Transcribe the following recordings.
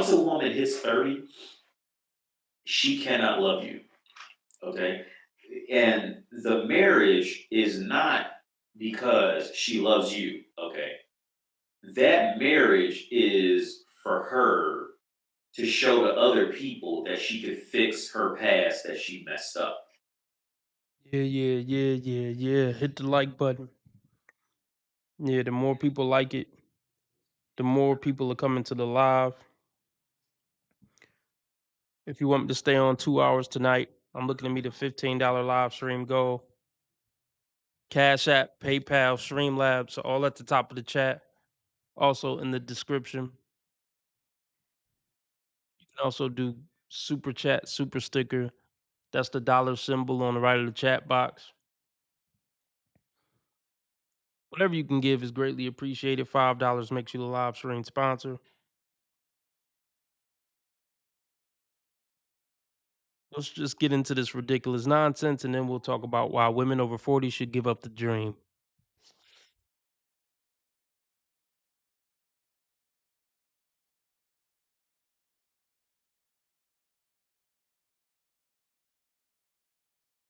once a woman hits 30, she cannot love you. Okay. And the marriage is not because she loves you. Okay. That marriage is for her to show to other people that she could fix her past that she messed up. Yeah. Hit the like button. Yeah, the more people like it, the more people are coming to the live. If you want me to stay on 2 hours tonight, I'm looking to meet a $15 live stream goal. Cash App, PayPal, Streamlabs, all at the top of the chat. Also in the description. You can also do super chat, super sticker. That's the dollar symbol on the right of the chat box. Whatever you can give is greatly appreciated. $5 makes you the live stream sponsor. Let's just get into this ridiculous nonsense and then we'll talk about why women over 40 should give up the dream.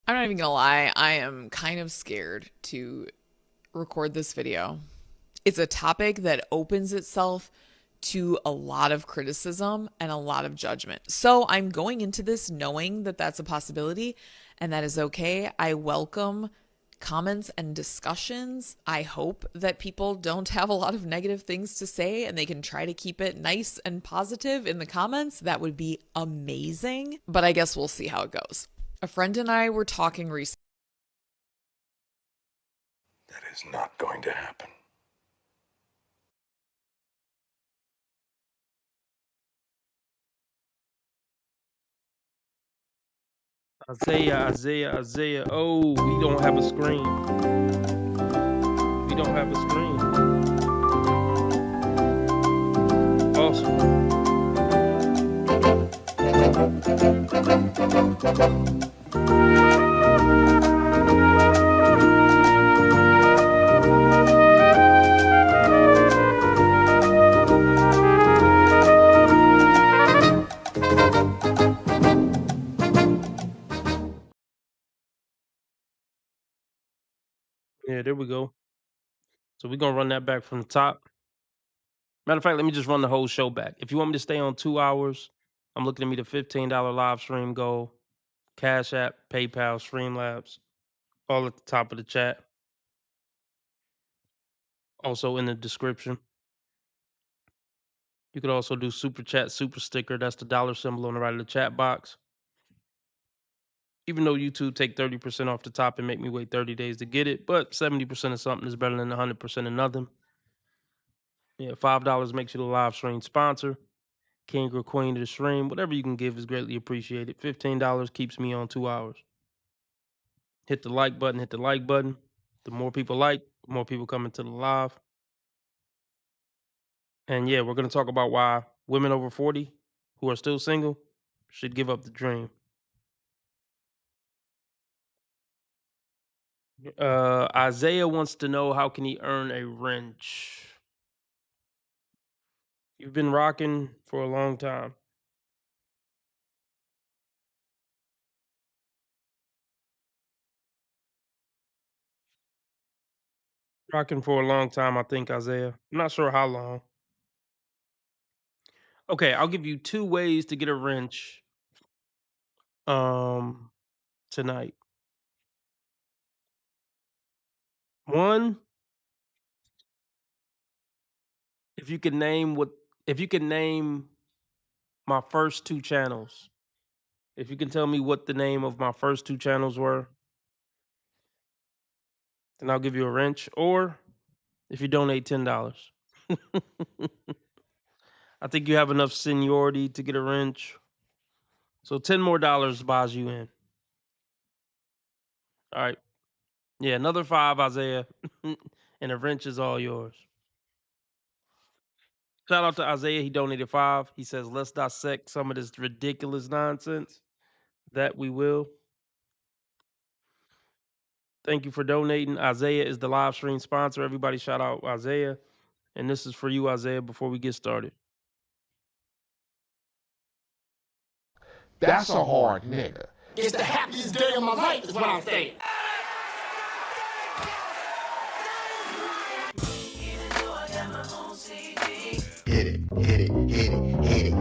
I'm not even gonna lie, I am kind of scared to record this video. It's a topic that opens itself to a lot of criticism and a lot of judgment. So I'm going into this knowing that that's a possibility and that is okay. I welcome comments and discussions. I hope that people don't have a lot of negative things to say and they can try to keep it nice and positive in the comments. That would be amazing. But I guess we'll see how it goes. A friend and I were talking recently. That is not going to happen. Isaiah. Oh, we don't have a screen. We don't have a screen. Awesome. Yeah, there we go. So we're gonna run that back from the top. Matter of fact, let me just run the whole show back. If you want me to stay on 2 hours, I'm looking to meet a $15 live stream goal. Cash App, PayPal, Streamlabs, all at the top of the chat. Also in the description. You could also do super chat, super sticker. That's the dollar symbol on the right of the chat box. Even though YouTube take 30% off the top and make me wait 30 days to get it, but 70% of something is better than 100% of nothing. Yeah, $5 makes you the live stream sponsor, king or queen of the stream. Whatever you can give is greatly appreciated. $15 keeps me on 2 hours. Hit the like button, hit the like button. The more people like, the more people come into the live. And yeah, we're going to talk about why women over 40 who are still single should give up the dream. Isaiah wants to know, how can he earn a wrench? You've been rocking for a long time. Rocking for a long time, I think, Isaiah. I'm not sure how long. Okay, I'll give you 2 ways to get a wrench, um, tonight. One, if you can name what if you can name my first 2 channels. If you can tell me what the name of my first 2 channels were, then I'll give you a wrench. Or if you donate $10. I think you have enough seniority to get a wrench. So 10 more dollars buys you in. All right. Yeah, another 5, Isaiah. And a wrench is all yours. Shout out to Isaiah. He donated 5. He says, let's dissect some of this ridiculous nonsense. That we will. Thank you for donating. Isaiah is the live stream sponsor. Everybody shout out Isaiah. And this is for you, Isaiah, before we get started. That's a hard nigga. It's the happiest day of my life, is what I'm saying. Hit it, hit it, hit it, hit it.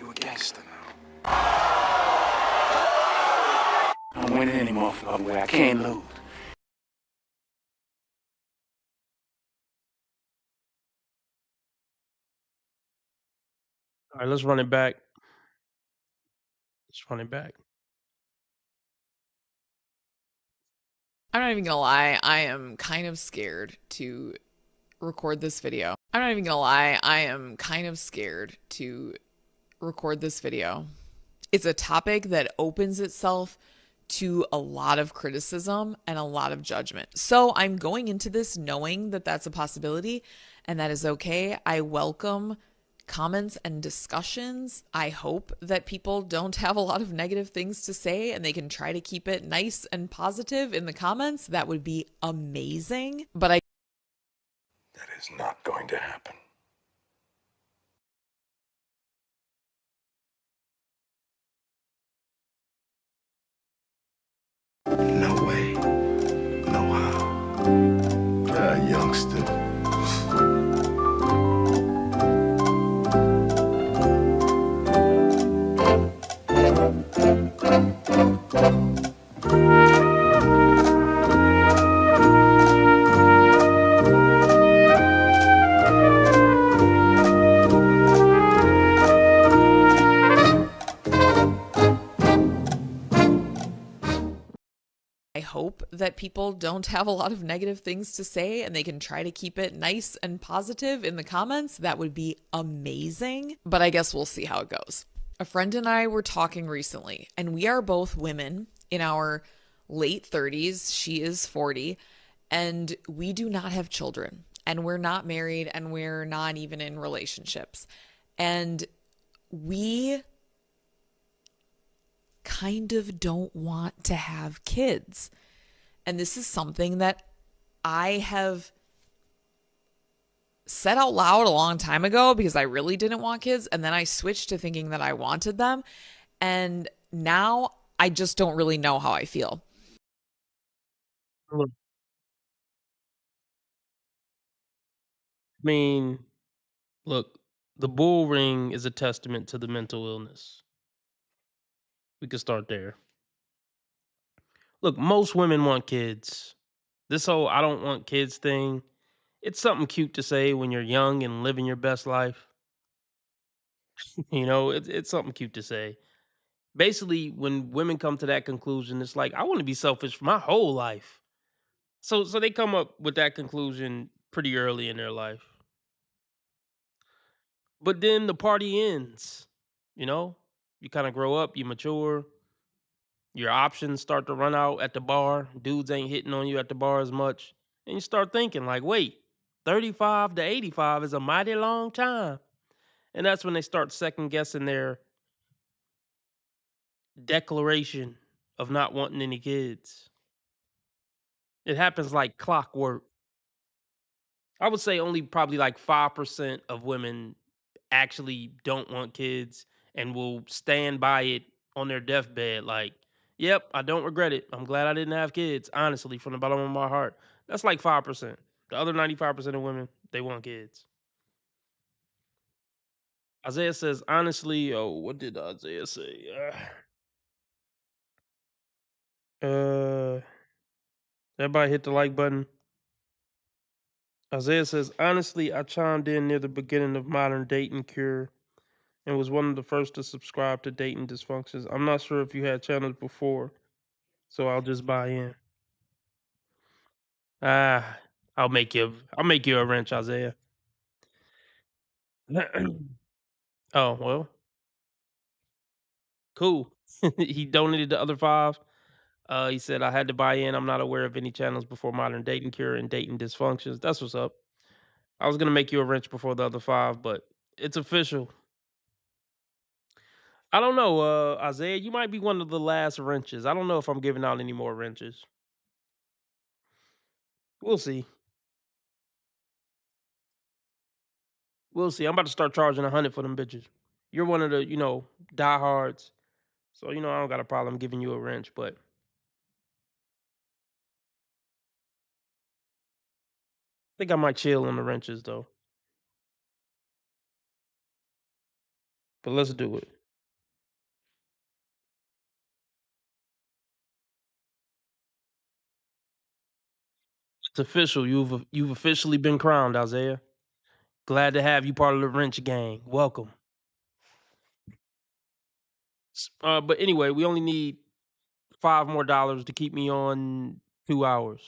You a gangster now. I don't win any motherfucking way. I can't lose. All right, let's run it back. Let's run it back. I'm not even gonna lie, I am kind of scared to record this video. I'm not even gonna lie, I am kind of scared to record this video. It's a topic that opens itself to a lot of criticism and a lot of judgment. So I'm going into this knowing that that's a possibility, and that is okay. I welcome comments and discussions. I hope that people don't have a lot of negative things to say and they can try to keep it nice and positive in the comments. That would be amazing. But That is not going to happen. No way. No how. Youngster. I hope that people don't have a lot of negative things to say and they can try to keep it nice and positive in the comments. That would be amazing. But I guess we'll see how it goes. A friend and I were talking recently, and we are both women in our late 30s. She is 40, and we do not have children, and we're not married, and we're not even in relationships. And we kind of don't want to have kids. And this is something that I have said out loud a long time ago because I really didn't want kids. And then I switched to thinking that I wanted them. And now I just don't really know how I feel. Look, I mean, look, the bull ring is a testament to the mental illness. We could start there. Look, most women want kids. This whole I don't want kids thing, it's something cute to say when you're young and living your best life. You know, it's something cute to say. Basically, when women come to that conclusion, it's like, I want to be selfish for my whole life. So they come up with that conclusion pretty early in their life. But then the party ends, you know? You kind of grow up, you mature, your options start to run out at the bar. Dudes ain't hitting on you at the bar as much. And you start thinking, like, wait, 35 to 85 is a mighty long time. And that's when they start second guessing their declaration of not wanting any kids. It happens like clockwork. I would say only probably like 5% of women actually don't want kids and will stand by it on their deathbed. Like, yep, I don't regret it. I'm glad I didn't have kids, honestly, from the bottom of my heart. That's like 5%. The other 95% of women, they want kids. Isaiah says, honestly, oh, what did Isaiah say? Everybody hit the like button. Isaiah says, honestly, I chimed in near the beginning of modern dating cure and was one of the first to subscribe to dating dysfunctions. I'm not sure if you had channels before, so I'll just buy in. Ah, I'll make you a wrench, Isaiah. Oh, well, cool. He donated the other 5. He said I had to buy in. I'm not aware of any channels before modern dating cure and dating dysfunctions. That's what's up. I was gonna make you a wrench before the other 5, but it's official. I don't know, Isaiah. You might be one of the last wrenches. I don't know if I'm giving out any more wrenches. We'll see. We'll see. I'm about to start charging 100 for them bitches. You're one of the, diehards. So, I don't got a problem giving you a wrench, but I think I might chill on the wrenches though. But let's do it. It's official. You've officially been crowned, Isaiah. Glad to have you part of the wrench gang. Welcome. But anyway, we only need $5 more to keep me on 2 hours.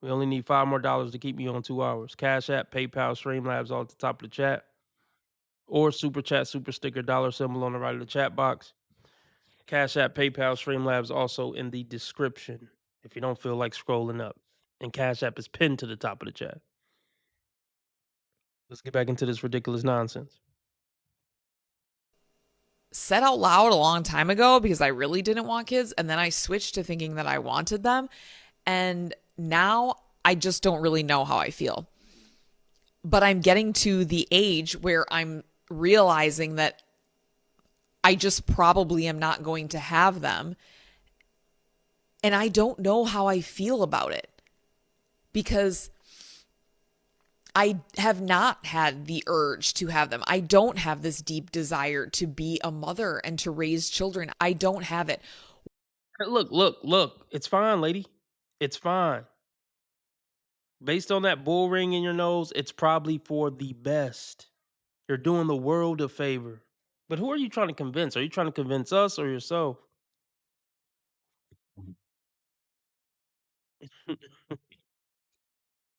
We only need $5 more to keep me on 2 hours. Cash App, PayPal, Streamlabs all at the top of the chat. Or Super Chat, Super Sticker, $ symbol on the right of the chat box. Cash App, PayPal, Streamlabs also in the description if you don't feel like scrolling up. And Cash App is pinned to the top of the chat. Let's get back into this ridiculous nonsense. Said out loud a long time ago because I really didn't want kids, and then I switched to thinking that I wanted them, and now I just don't really know how I feel. But I'm getting to the age where I'm realizing that I just probably am not going to have them, and I don't know how I feel about it because I have not had the urge to have them. I don't have this deep desire to be a mother and to raise children. I don't have it. Look. It's fine, lady. It's fine. Based on that bull ring in your nose, it's probably for the best. You're doing the world a favor. But who are you trying to convince? Are you trying to convince us or yourself?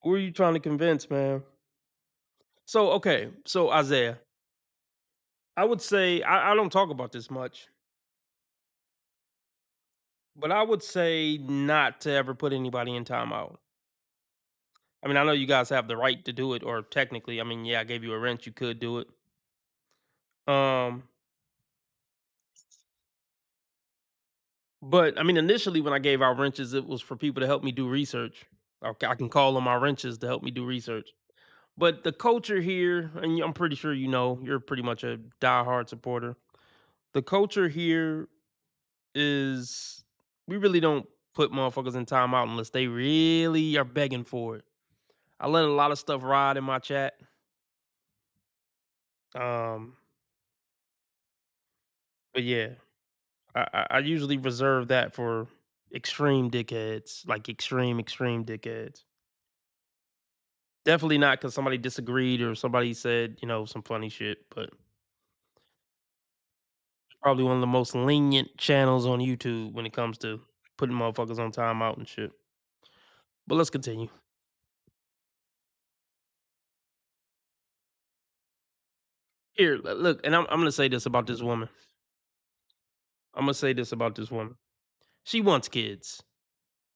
Who are you trying to convince, man? So, okay. So, Isaiah, I would say, I don't talk about this much, but I would say not to ever put anybody in timeout. I mean, I know you guys have the right to do it, or technically, I mean, yeah, I gave you a wrench, you could do it. Um, but I mean, initially when I gave out wrenches, it was for people to help me do research. Okay, I can call on my wrenches to help me do research. But the culture here, and I'm pretty sure you're pretty much a diehard supporter. The culture here is we really don't put motherfuckers in timeout unless they really are begging for it. I let a lot of stuff ride in my chat. Um, but yeah, I usually reserve that for extreme dickheads, like extreme dickheads. Definitely not because somebody disagreed or somebody said, some funny shit, but probably one of the most lenient channels on YouTube when it comes to putting motherfuckers on timeout and shit. But let's continue. Here, look, and I'm gonna say this about this woman. I'm gonna say this about this woman. She wants kids,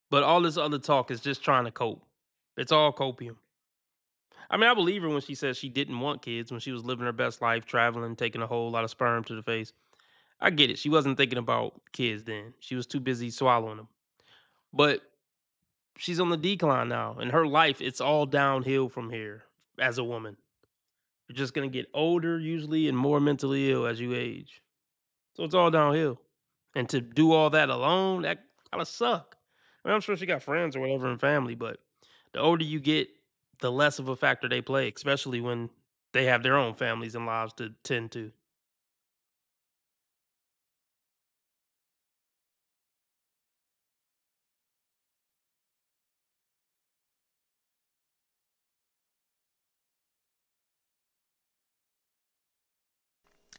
but all this other talk is just trying to cope. It's all copium. I mean, I believe her when she says she didn't want kids when she was living her best life, traveling, taking a whole lot of sperm to the face. I get it. She wasn't thinking about kids then. She was too busy swallowing them. But she's on the decline now. In her life, it's all downhill from here as a woman. You're just gonna get older usually and more mentally ill as you age. So it's all downhill. And to do all that alone, that kinda suck. I mean, I'm sure she got friends or whatever and family, but the older you get, the less of a factor they play, especially when they have their own families and lives to tend to.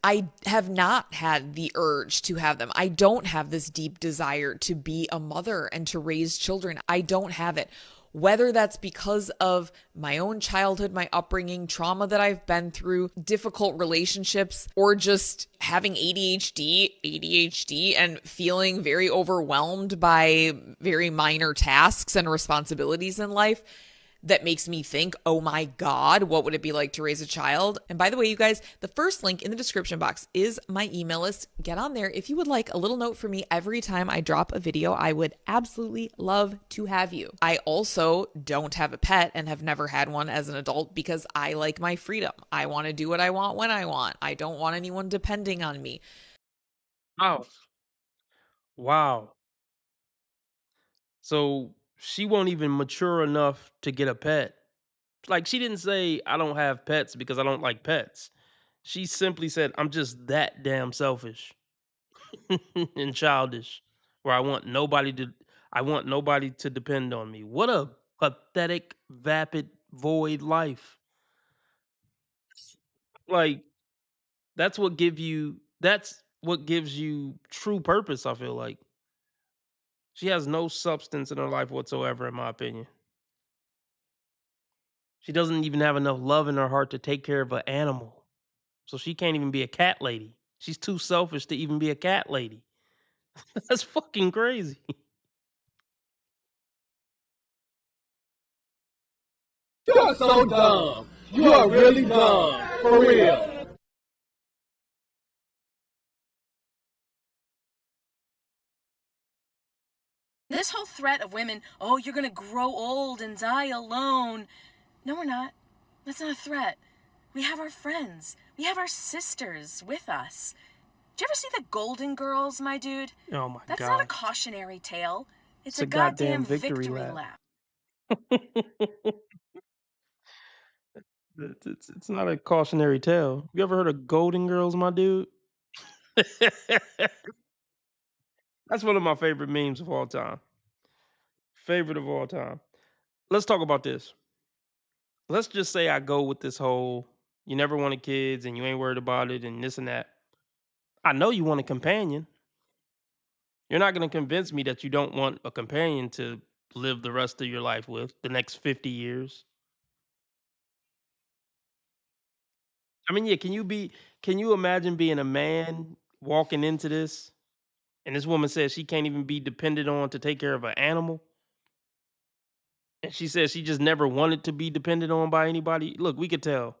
I have not had the urge to have them. I don't have this deep desire to be a mother and to raise children. I don't have it. Whether that's because of my own childhood, my upbringing, trauma that I've been through, difficult relationships, or just having ADHD and feeling very overwhelmed by very minor tasks and responsibilities in life. that makes me think, oh my God, what would it be like to raise a child? And by the way, you guys, the first link in the description box is my email list. Get on there. If you would like a little note from me every time I drop a video, I would absolutely love to have you. I also don't have a pet and have never had one as an adult because I like my freedom. I want to do what I want when I want. I don't want anyone depending on me. Wow. Wow. So she won't even mature enough to get a pet. Like, she didn't say, I don't have pets because I don't like pets. She simply said, I'm just that damn selfish and childish, where I want nobody to depend on me. What a pathetic, vapid, void life. Like, that's what gives you true purpose, I feel like. She has no substance in her life whatsoever, in my opinion. She doesn't even have enough love in her heart to take care of an animal. So she can't even be a cat lady. She's too selfish to even be a cat lady. That's fucking crazy. You're so dumb. You are really dumb. For real. This whole threat of women, oh, you're gonna grow old and die alone. No, we're not. That's not a threat. We have our friends. We have our sisters with us. Did you ever see the Golden Girls, my dude? Oh my That's god. not a cautionary tale. It's It's a goddamn goddamn victory victory lap. lap. It's not a cautionary tale. You ever heard of Golden Girls, my dude? That's one of my favorite memes of all time. Favorite of all time. Let's talk about this. Let's just say I go with this whole you never wanted kids and you ain't worried about it and this and that. I know you want a companion. You're not going to convince me that you don't want a companion to live the rest of your life with the next 50 years. I mean, yeah, can you imagine being a man walking into this and this woman says she can't even be depended on to take care of an animal? And she says she just never wanted to be depended on by anybody. Look, we could tell.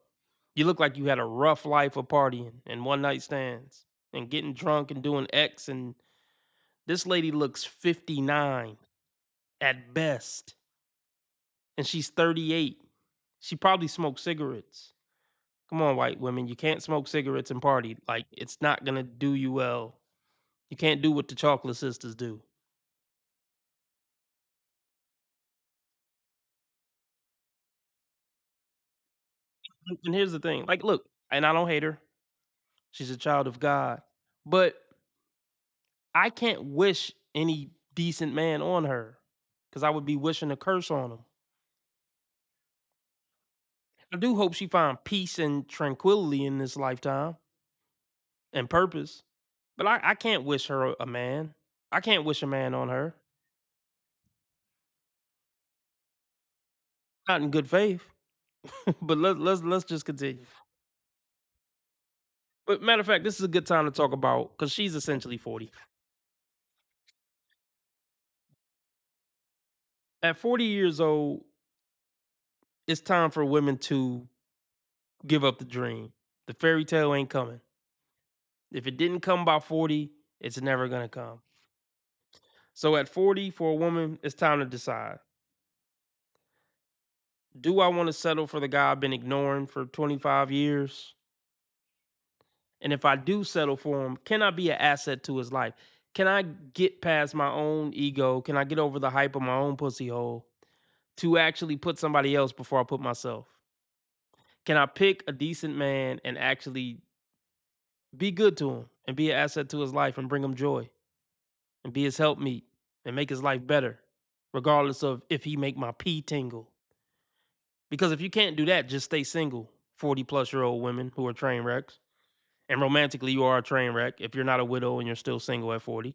You look like you had a rough life of partying and one night stands and getting drunk and doing X. And this lady looks 59 at best. And she's 38. She probably smoked cigarettes. Come on, white women. You can't smoke cigarettes and party. Like, it's not going to do you well. You can't do what the chocolate sisters do. And here's the thing. Like, look, and I don't hate her. She's a child of God. But I can't wish any decent man on her because I would be wishing a curse on him. I do hope she find peace and tranquility in this lifetime and purpose. But I can't wish her a man. I can't wish a man on her. Not in good faith. But let's just continue. But matter of fact, this is a good time to talk about because she's essentially 40. At 40 years old, it's time for women to give up the dream. The fairy tale ain't coming. If it didn't come by 40, it's never gonna come. So at 40, for a woman, it's time to decide. Do I want to settle for the guy I've been ignoring for 25 years? And if I do settle for him, can I be an asset to his life? Can I get past my own ego? Can I get over the hype of my own pussy hole to actually put somebody else before I put myself? Can I pick a decent man and actually be good to him and be an asset to his life and bring him joy and be his helpmeet and make his life better, regardless of if he make my pee tingle? Because if you can't do that, just stay single. 40-plus-year-old women who are train wrecks. And romantically, you are a train wreck if you're not a widow and you're still single at 40.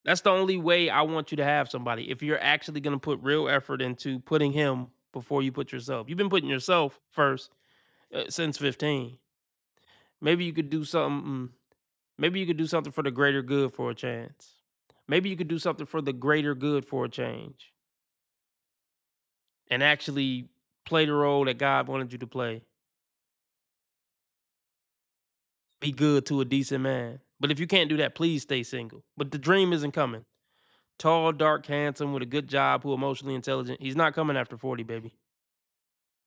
That's the only way I want you to have somebody. If you're actually going to put real effort into putting him before you put yourself. You've been putting yourself first since 15. Maybe you could do something. Maybe you could do something for the greater good for a chance. Maybe you could do something for the greater good for a change. and actually play the role that God wanted you to play. Be good to a decent man. But if you can't do that, please stay single. But the dream isn't coming. Tall, dark, handsome, with a good job, who emotionally intelligent. He's not coming after 40, baby.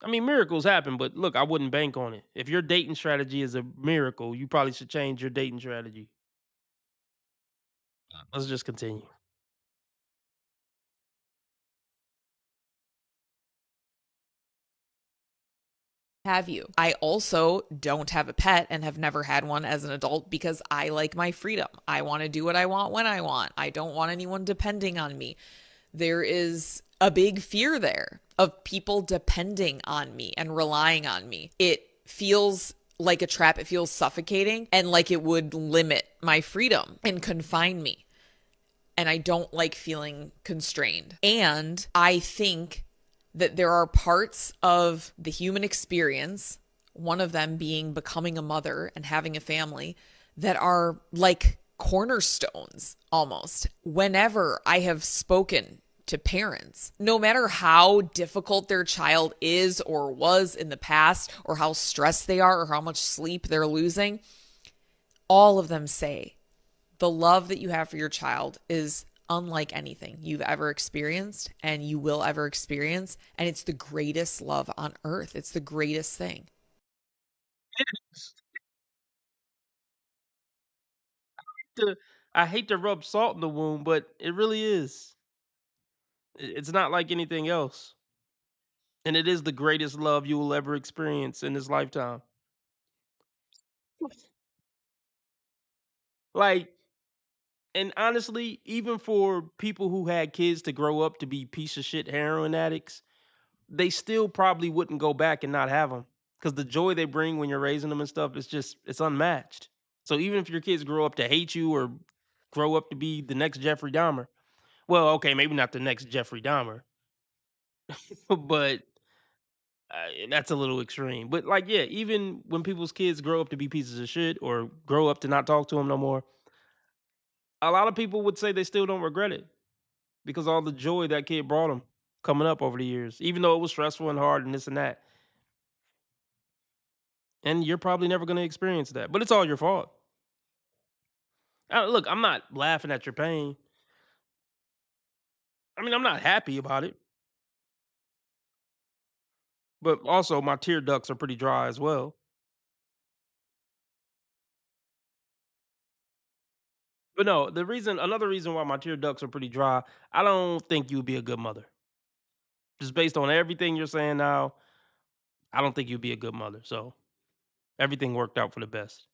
I mean, miracles happen, but look, I wouldn't bank on it. If your dating strategy is a miracle, you probably should change your dating strategy. Let's just continue. Have you? I also don't have a pet and have never had one as an adult because I like my freedom. I want to do what I want when I want. I don't want anyone depending on me. There is a big fear there of people depending on me and relying on me. It feels like a trap. It feels suffocating and like it would limit my freedom and confine me. And I don't like feeling constrained. And I think that there are parts of the human experience, one of them being becoming a mother and having a family, that are like cornerstones almost. Whenever I have spoken to parents, no matter how difficult their child is or was in the past, or how stressed they are, or how much sleep they're losing, all of them say the love that you have for your child is unlike anything you've ever experienced and you will ever experience. And it's the greatest love on earth. It's the greatest thing. I hate to rub salt in the wound, but it really is. It's not like anything else. And it is the greatest love you will ever experience in this lifetime. Like, and honestly, even for people who had kids to grow up to be piece of shit heroin addicts, they still probably wouldn't go back and not have them, because the joy they bring when you're raising them and stuff is just, it's unmatched. So even if your kids grow up to hate you or grow up to be the next Jeffrey Dahmer, well, okay, maybe not the next Jeffrey Dahmer, but that's a little extreme. But like, yeah, even when people's kids grow up to be pieces of shit or grow up to not talk to them no more, a lot of people would say they still don't regret it, because all the joy that kid brought them coming up over the years, even though it was stressful and hard and this and that. And you're probably never going to experience that, but it's all your fault. Look, I'm not laughing at your pain. I mean, I'm not happy about it, but also my tear ducts are pretty dry as well. But no, another reason why my tear ducts are pretty dry, I don't think you would be a good mother. Just based on everything you're saying now, I don't think you'd be a good mother. So everything worked out for the best.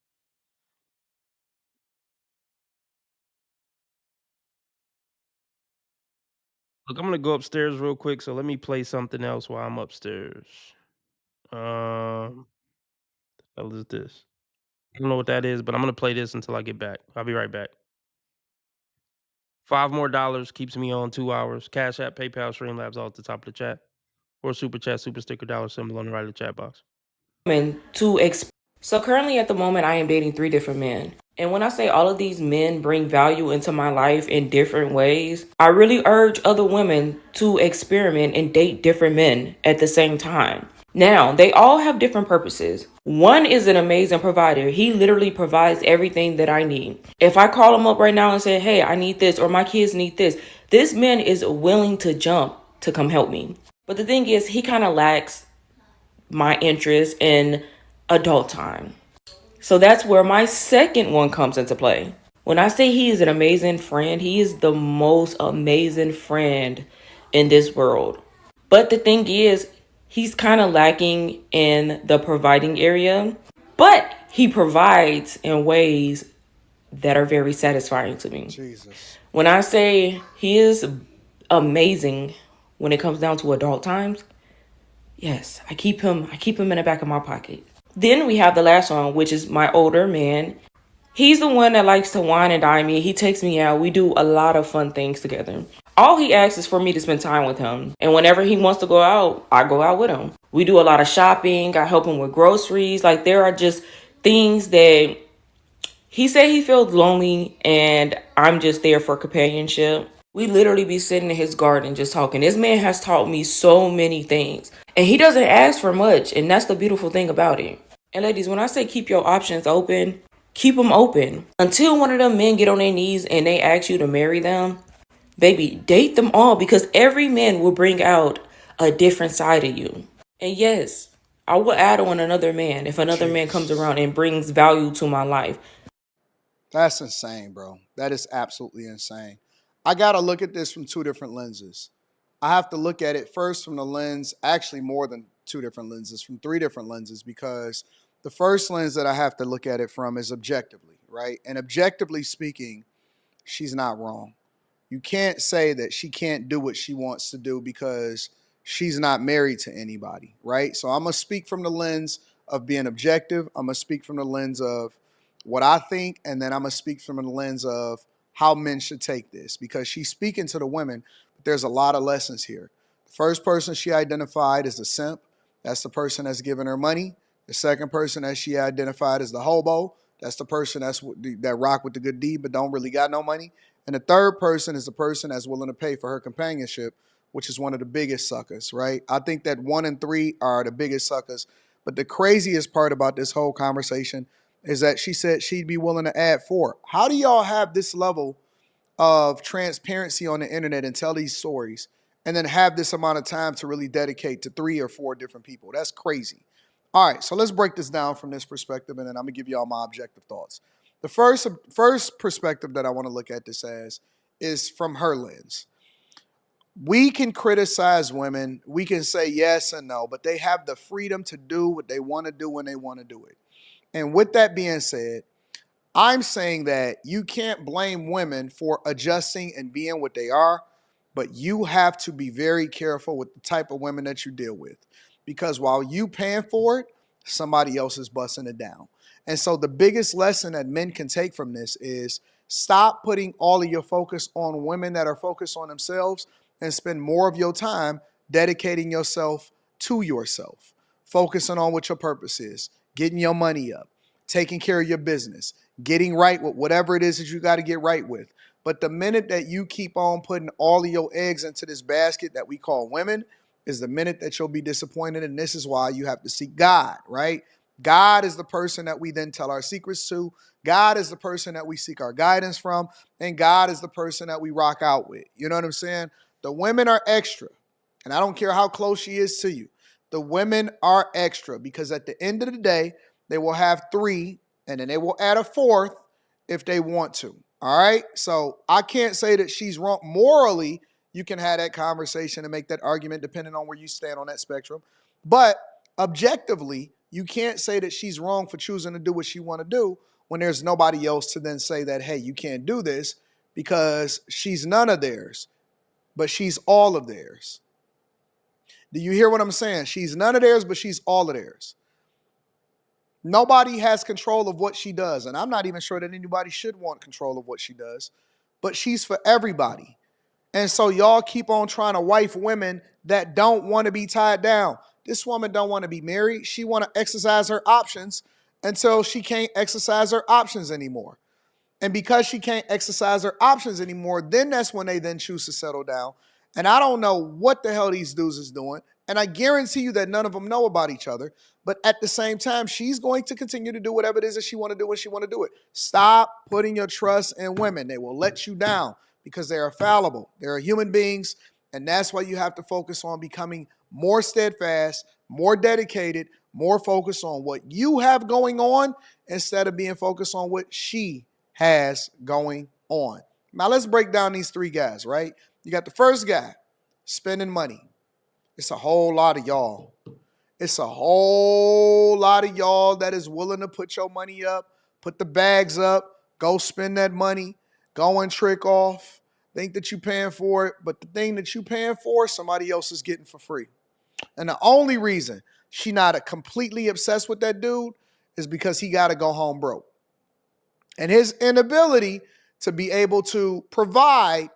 Look, I'm gonna go upstairs real quick, so let me play something else while I'm upstairs. What is this? I don't know what that is, but I'm gonna play this until I get back. I'll be right back. $5 more keeps me on 2 hours. Cash App, PayPal, Streamlabs, all at the top of the chat. Or super chat, super sticker, dollar symbol on the right of the chat box. So currently at the moment, I am dating 3 different men. And when I say all of these men bring value into my life in different ways, I really urge other women to experiment and date different men at the same time. Now, they all have different purposes. One is an amazing provider. He literally provides everything that I need. If I call him up right now and say, hey, I need this, or my kids need this man is willing to jump to come help me. But the thing is, he kind of lacks my interest in adult time. So that's where my second one comes into play. When I say he is an amazing friend, he is the most amazing friend in this world. But the thing is, he's kind of lacking in the providing area, but he provides in ways that are very satisfying to me. Jesus. When I say he is amazing when it comes down to adult times, yes, I keep him in the back of my pocket. Then we have the last one, which is my older man. He's the one that likes to wine and dine me. He takes me out. We do a lot of fun things together. All he asks is for me to spend time with him. And whenever he wants to go out, I go out with him. We do a lot of shopping. I help him with groceries. Like, there are just things that he said he feels lonely and I'm just there for companionship. We literally be sitting in his garden just talking. This man has taught me so many things. And he doesn't ask for much. And that's the beautiful thing about it. And ladies, when I say keep your options open, keep them open. Until one of them men get on their knees and they ask you to marry them, baby, date them all, because every man will bring out a different side of you. And yes, I will add on another man if another man comes around and brings value to my life. That's insane, bro. That is absolutely insane. I got to look at this from two different lenses. I have to look at it first from the lens, actually more than two different lenses, from three different lenses, because the first lens that I have to look at it from is objectively, right? And objectively speaking, she's not wrong. You can't say that she can't do what she wants to do because she's not married to anybody, right? So I'm going to speak from the lens of being objective. I'm going to speak from the lens of what I think, and then I'm going to speak from the lens of how men should take this, because she's speaking to the women, but there's a lot of lessons here. The first person she identified is the simp. That's the person that's giving her money. The second person that she identified is the hobo. That's the person that rock with the good deed but don't really got no money. And the third person is the person that's willing to pay for her companionship, which is one of the biggest suckers, right? I think that 1 and 3 are the biggest suckers. But the craziest part about this whole conversation is that she said she'd be willing to add 4. How do y'all have this level of transparency on the internet and tell these stories and then have this amount of time to really dedicate to 3 or 4 different people? That's crazy. All right, so let's break this down from this perspective, and then I'm going to give you all my objective thoughts. The first perspective that I want to look at this as is from her lens. We can criticize women. We can say yes and no, but they have the freedom to do what they want to do when they want to do it. And with that being said, I'm saying that you can't blame women for adjusting and being what they are, but you have to be very careful with the type of women that you deal with. Because while you paying for it, somebody else is busting it down. And so the biggest lesson that men can take from this is stop putting all of your focus on women that are focused on themselves and spend more of your time dedicating yourself to yourself, focusing on what your purpose is, getting your money up, taking care of your business, getting right with whatever it is that you got to get right with. But the minute that you keep on putting all of your eggs into this basket that we call women is the minute that you'll be disappointed. And this is why you have to seek God, right? God is the person that we then tell our secrets to. God is the person that we seek our guidance from. And God is the person that we rock out with. You know what I'm saying? The women are extra. And I don't care how close she is to you. The women are extra because at the end of the day, they will have 3 and then they will add a 4th if they want to. All right. So I can't say that she's wrong. Morally, you can have that conversation and make that argument depending on where you stand on that spectrum. But objectively, you can't say that she's wrong for choosing to do what she want to do when there's nobody else to then say that, hey, you can't do this, because she's none of theirs, but she's all of theirs. Do you hear what I'm saying? She's none of theirs, but she's all of theirs. Nobody has control of what she does. And I'm not even sure that anybody should want control of what she does, but she's for everybody. And so y'all keep on trying to wife women that don't want to be tied down. This woman don't want to be married. She want to exercise her options until she can't exercise her options anymore. And because she can't exercise her options anymore, then that's when they then choose to settle down. And I don't know what the hell these dudes is doing. And I guarantee you that none of them know about each other. But at the same time, she's going to continue to do whatever it is that she want to do when she want to do it. Stop putting your trust in women. They will let you down because they are fallible. They are human beings. And that's why you have to focus on becoming more steadfast, more dedicated, more focused on what you have going on instead of being focused on what she has going on. Now let's break down these 3 guys, right? You got the first guy, spending money. It's a whole lot of y'all. It's a whole lot of y'all that is willing to put your money up, put the bags up, go spend that money, go and trick off, think that you're paying for it, but the thing that you're paying for, somebody else is getting for free. And the only reason she not completely obsessed with that dude is because he got to go home broke. And his inability to be able to provide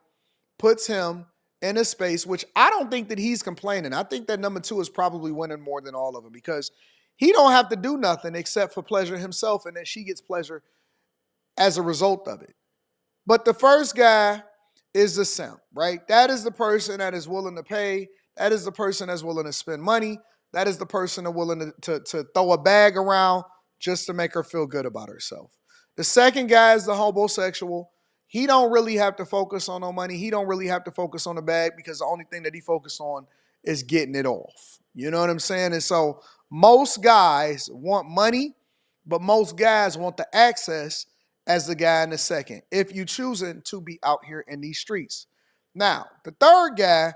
puts him in a space, which I don't think that he's complaining. I think that number 2 is probably winning more than all of them because he don't have to do nothing except for pleasure himself, and then she gets pleasure as a result of it. But the first guy is the simp, right? That is the person that is willing to pay. That is the person that's willing to spend money. That is the person that's willing to throw a bag around just to make her feel good about herself. The second guy is the homosexual. He don't really have to focus on no money. He don't really have to focus on the bag because the only thing that he focuses on is getting it off. You know what I'm saying? And so most guys want money, but most guys want the access as the guy in the second, if you choosing to be out here in these streets. Now, the third guy,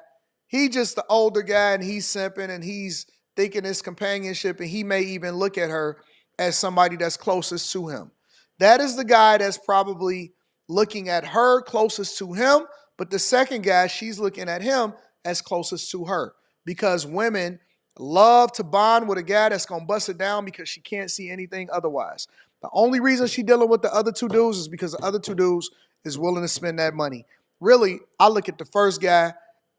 he just the older guy and he's simping and he's thinking it's companionship and he may even look at her as somebody that's closest to him. That is the guy that's probably looking at her closest to him, but the second guy, she's looking at him as closest to her because women love to bond with a guy that's going to bust it down because she can't see anything otherwise. The only reason she dealing with the other two dudes is because the other two dudes is willing to spend that money. Really, I look at the first guy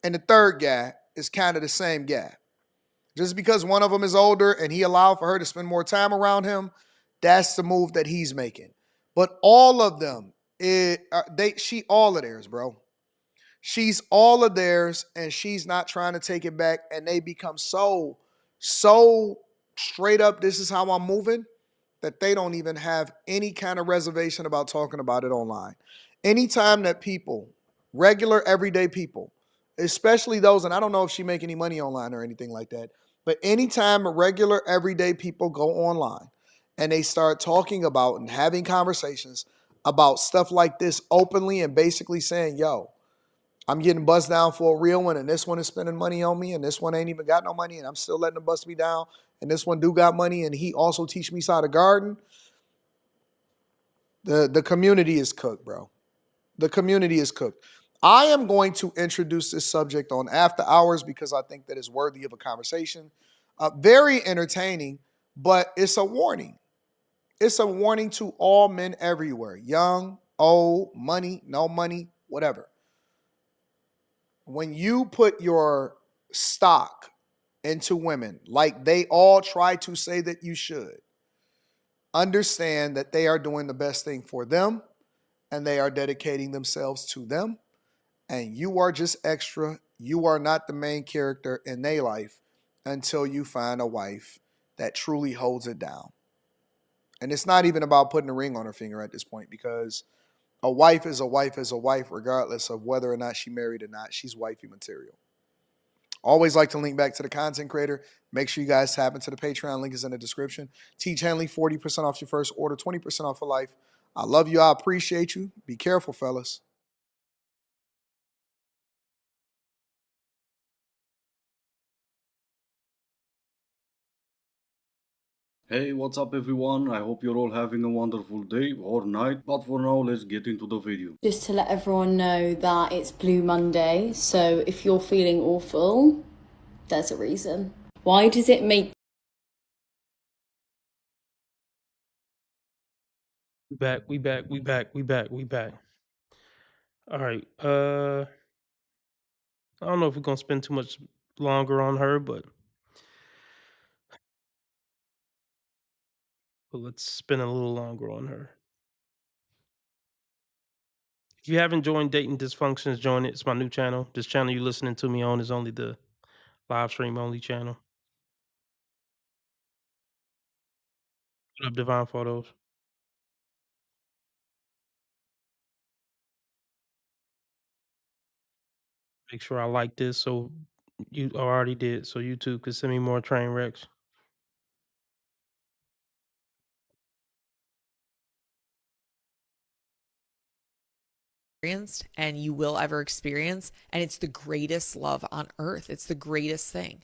and the third guy is kind of the same guy. Just because one of them is older and he allowed for her to spend more time around him, that's the move that he's making. But all of them, she all of theirs, bro. She's all of theirs, and she's not trying to take it back. And they become so straight up, this is how I'm moving, that they don't even have any kind of reservation about talking about it online. Anytime that people, regular, everyday people, especially those, and I don't know if she make any money online or anything like that, but anytime regular, everyday people go online and they start talking about and having conversations about stuff like this openly and basically saying, yo, I'm getting buzzed down for a real one, and this one is spending money on me, and this one ain't even got no money, and I'm still letting them bust me down, and this one do got money, and he also teach me how to garden. The community is cooked, bro. The community is cooked. I am going to introduce this subject on After Hours because I think that it's worthy of a conversation. Very entertaining, but it's a warning. It's a warning to all men everywhere, young, old, money, no money, whatever. When you put your stock into women like they all try to say that you should, understand that they are doing the best thing for them and they are dedicating themselves to them. And you are just extra. You are not the main character in their life until you find a wife that truly holds it down. And it's not even about putting a ring on her finger at this point because a wife is a wife is a wife, regardless of whether or not she married or not. She's wifey material. Always like to link back to the content creator. Make sure you guys tap into the Patreon. Link is in the description. Teach Henley, 40% off your first order, 20% off for life. I love you. I appreciate you. Be careful, fellas. Hey, what's up everyone? I hope you're all having a wonderful day or night, but for now, let's get into the video. Just to let everyone know that it's Blue Monday, so if you're feeling awful, there's a reason. Why does it make... We back. All right. I don't know if we're gonna spend too much longer on her, but let's spend a little longer on her. If you haven't joined Dating Dysfunctions, join it. It's my new channel. This channel you're listening to me on is only the live stream only channel. What up, Divine Photos? Make sure I like this so you already did, so YouTube could send me more train wrecks. And you will ever experience, and it's the greatest love on earth. It's the greatest thing.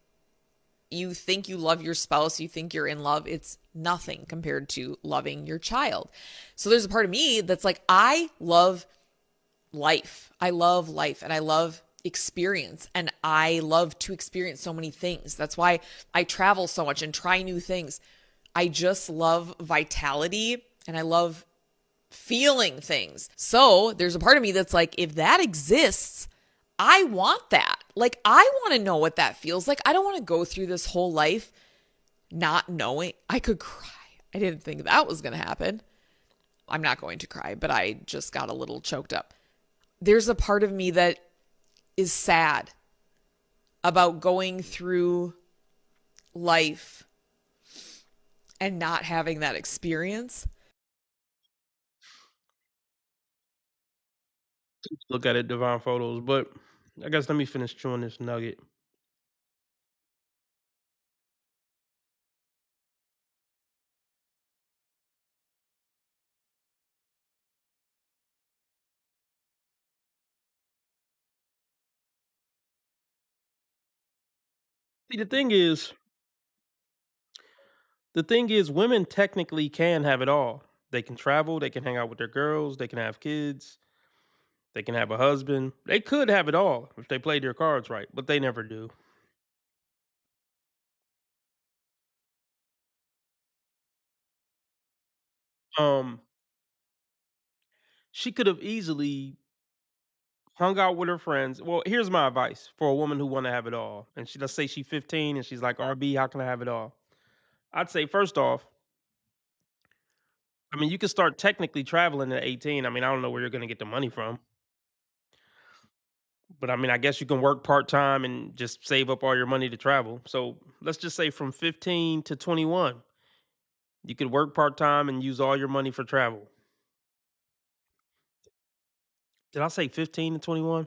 You think you love your spouse, you think you're in love, it's nothing compared to loving your child. So there's a part of me that's like, I love life. I love life and I love experience, and I love to experience so many things. That's why I travel so much and try new things. I just love vitality and I love feeling things. So there's a part of me that's like, if that exists, I want that. Like, I want to know what that feels like. I don't want to go through this whole life not knowing. I could cry. I didn't think that was going to happen. I'm not going to cry, but I just got a little choked up. there's a part of me that is sad about going through life and not having that experience. Look at it, Divine Photos. But I guess let me finish chewing this nugget. See, the thing is, women technically can have it all. They can travel, they can hang out with their girls, they can have kids, they can have a husband. They could have it all if they played their cards right, but they never do. Um, she could have easily hung out with her friends. Well, here's my advice for a woman who want to have it all. And let's say she's 15 and she's like, "RB, how can I have it all?" I'd say first off, I mean, you can start technically traveling at 18. I mean, I don't know where you're going to get the money from, but I mean, I guess you can work part time and just save up all your money to travel. So let's just say from 15 to 21, you could work part time and use all your money for travel. Did I say 15 to 21?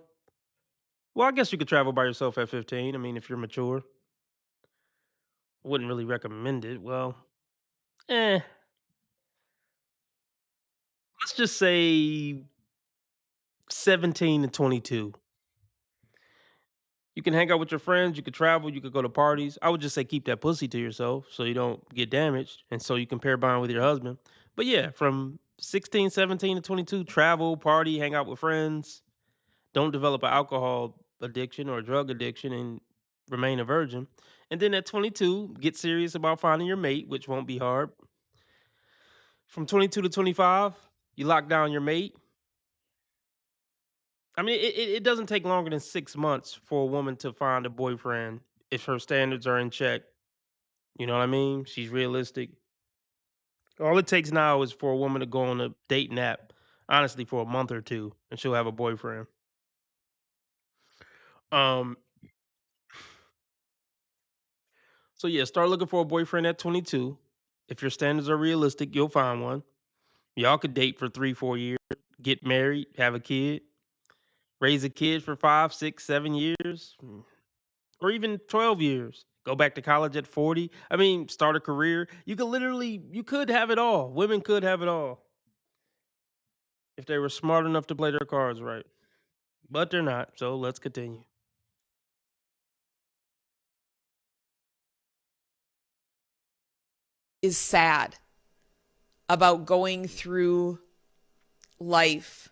Well, I guess you could travel by yourself at 15. I mean, if you're mature, I wouldn't really recommend it. Well, eh, let's just say 17 to 22. You can hang out with your friends, you could travel, you could go to parties. I would just say keep that pussy to yourself so you don't get damaged and so you can pair bond with your husband. But yeah, from 16, 17 to 22, travel, party, hang out with friends. Don't develop an alcohol addiction or a drug addiction and remain a virgin. And then at 22, get serious about finding your mate, which won't be hard. From 22 to 25, you lock down your mate. I mean, it doesn't take longer than 6 months for a woman to find a boyfriend if her standards are in check. You know what I mean? She's realistic. All it takes now is for a woman to go on a dating app, honestly, for a month or two, and she'll have a boyfriend. Um, so yeah, start looking for a boyfriend at 22. If your standards are realistic, you'll find one. Y'all could date for 3, 4 years, get married, have a kid, raise a kid for 5, 6, 7 years, or even 12 years. Go back to college at 40. I mean, start a career. You could have it all. Women could have it all if they were smart enough to play their cards right. But they're not. So let's continue. Is sad about going through life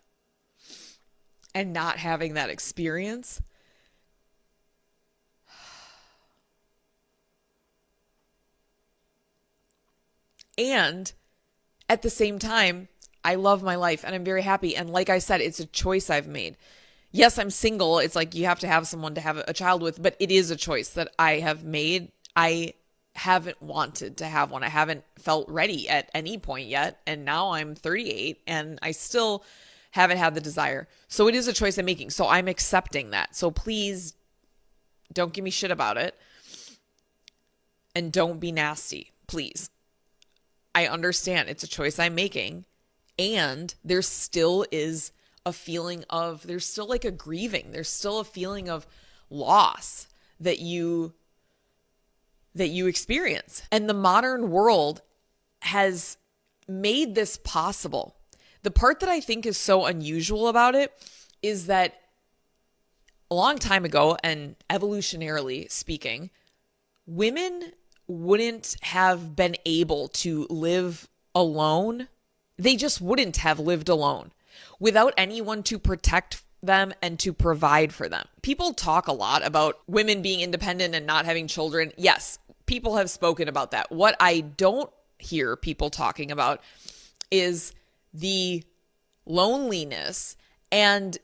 and not having that experience. And at the same time, I love my life and I'm very happy. And like I said, it's a choice I've made. Yes, I'm single. It's like you have to have someone to have a child with, but it is a choice that I have made. I haven't wanted to have one. I haven't felt ready at any point yet. And now I'm 38 and I still haven't had the desire. So it is a choice I'm making. So I'm accepting that. So please don't give me shit about it. And don't be nasty, please. I understand it's a choice I'm making. And there still is a feeling of, there's still like a grieving. There's still a feeling of loss that you experience. And the modern world has made this possible. The part that I think is so unusual about it is that a long time ago, and evolutionarily speaking, women wouldn't have been able to live alone. They just wouldn't have lived alone without anyone to protect them and to provide for them. People talk a lot about women being independent and not having children. Yes, people have spoken about that. What I don't hear people talking about is the loneliness and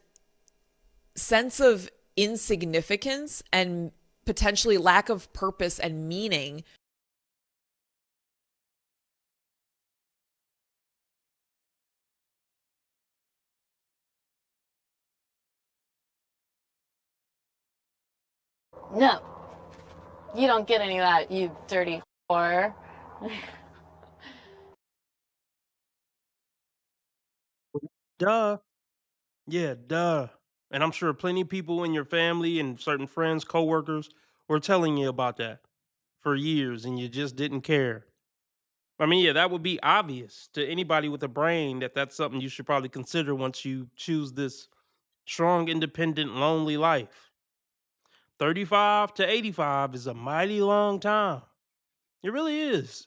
sense of insignificance and potentially lack of purpose and meaning No, you don't get any of that, you dirty whore. Duh. Yeah, duh. And I'm sure plenty of people in your family and certain friends, coworkers were telling you about that for years and you just didn't care. I mean, yeah, that would be obvious to anybody with a brain that that's something you should probably consider once you choose this strong, independent, lonely life. 35 to 85 is a mighty long time. It really is.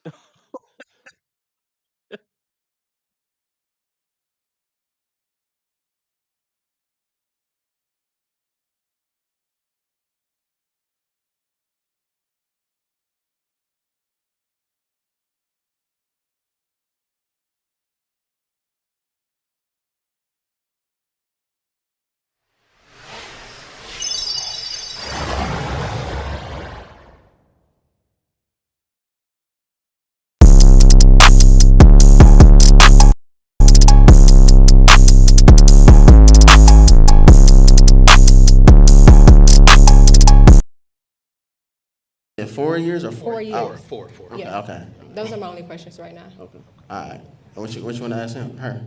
Yeah, 4 years or 4 years. Four. Yeah. Okay. Those are my only questions right now. Okay. All right. What you want to ask him? Her.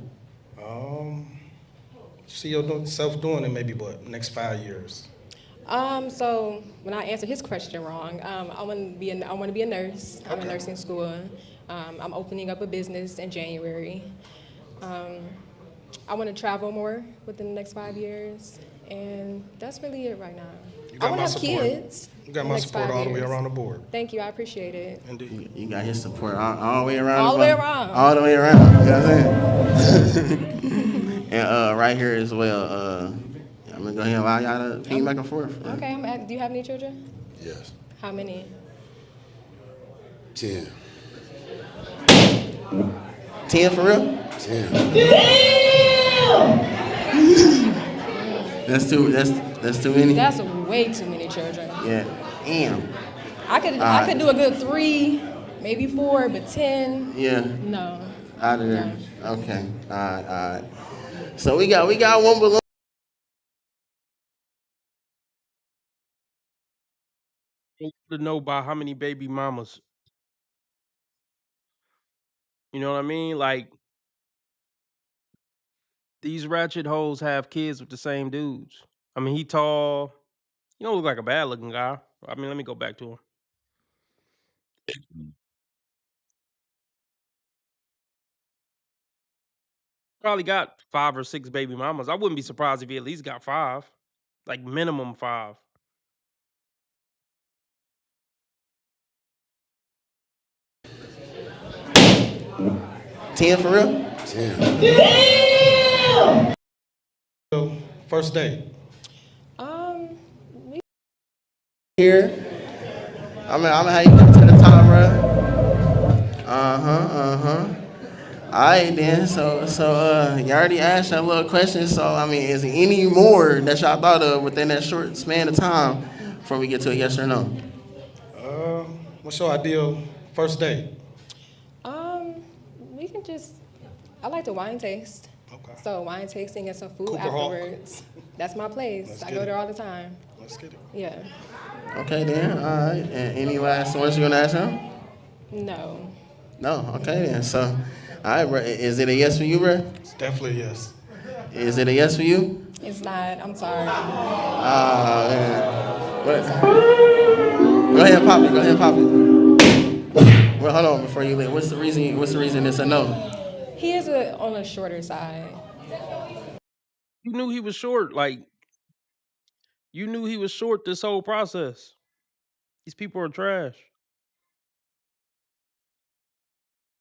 See yourself doing it maybe what next 5 years? So when I answered his question wrong, I want to be a nurse. I'm in nursing school. I'm opening up a business in January. I want to travel more within the next 5 years, and that's really it right now. I want to have kids. You got my support all the way around the board. Thank you, I appreciate it. Indeed. You got his support all the way around. All the way around. All the way around. You know what I'm saying? And right here as well. I'm gonna go ahead and allow y'all to ping back and forth. Okay, do you have any children? Yes. How many? 10. 10 for real? 10. That's too many. That's way too many children. Yeah. Damn. I could do a good 3, maybe 4, but 10. Yeah. No. Out of there. Okay. All right. So we got one balloon. To know by how many baby mamas. You know what I mean? Like, these ratchet hoes have kids with the same dudes. I mean, he tall. He don't look like a bad looking guy. I mean, let me go back to him. Probably got 5 or 6 baby mamas. I wouldn't be surprised if he at least got 5. Like minimum 5. $10 for real? 10. So, first date. Here. I'm gonna have you come to the top, bro. Alright then, so you already asked that little question, so I mean, is there any more that y'all thought of within that short span of time before we get to a yes or no? What's your ideal first date? We can I like the wine taste. Okay. So wine tasting and some food Cooper Hawk. afterwards. That's my place. I go there all the time. Let's get it. Yeah. Okay then, alright. And any last ones you gonna ask him? No. No, okay then. So, alright, bro. Is it a yes for you, bro? It's definitely a yes. Is it a yes for you? It's not. I'm sorry. Man. What? Go ahead and pop it. Well, hold on before you leave. What's the reason it's a no? He is on the shorter side. You knew he was short. Like, you knew he was short this whole process. These people are trash.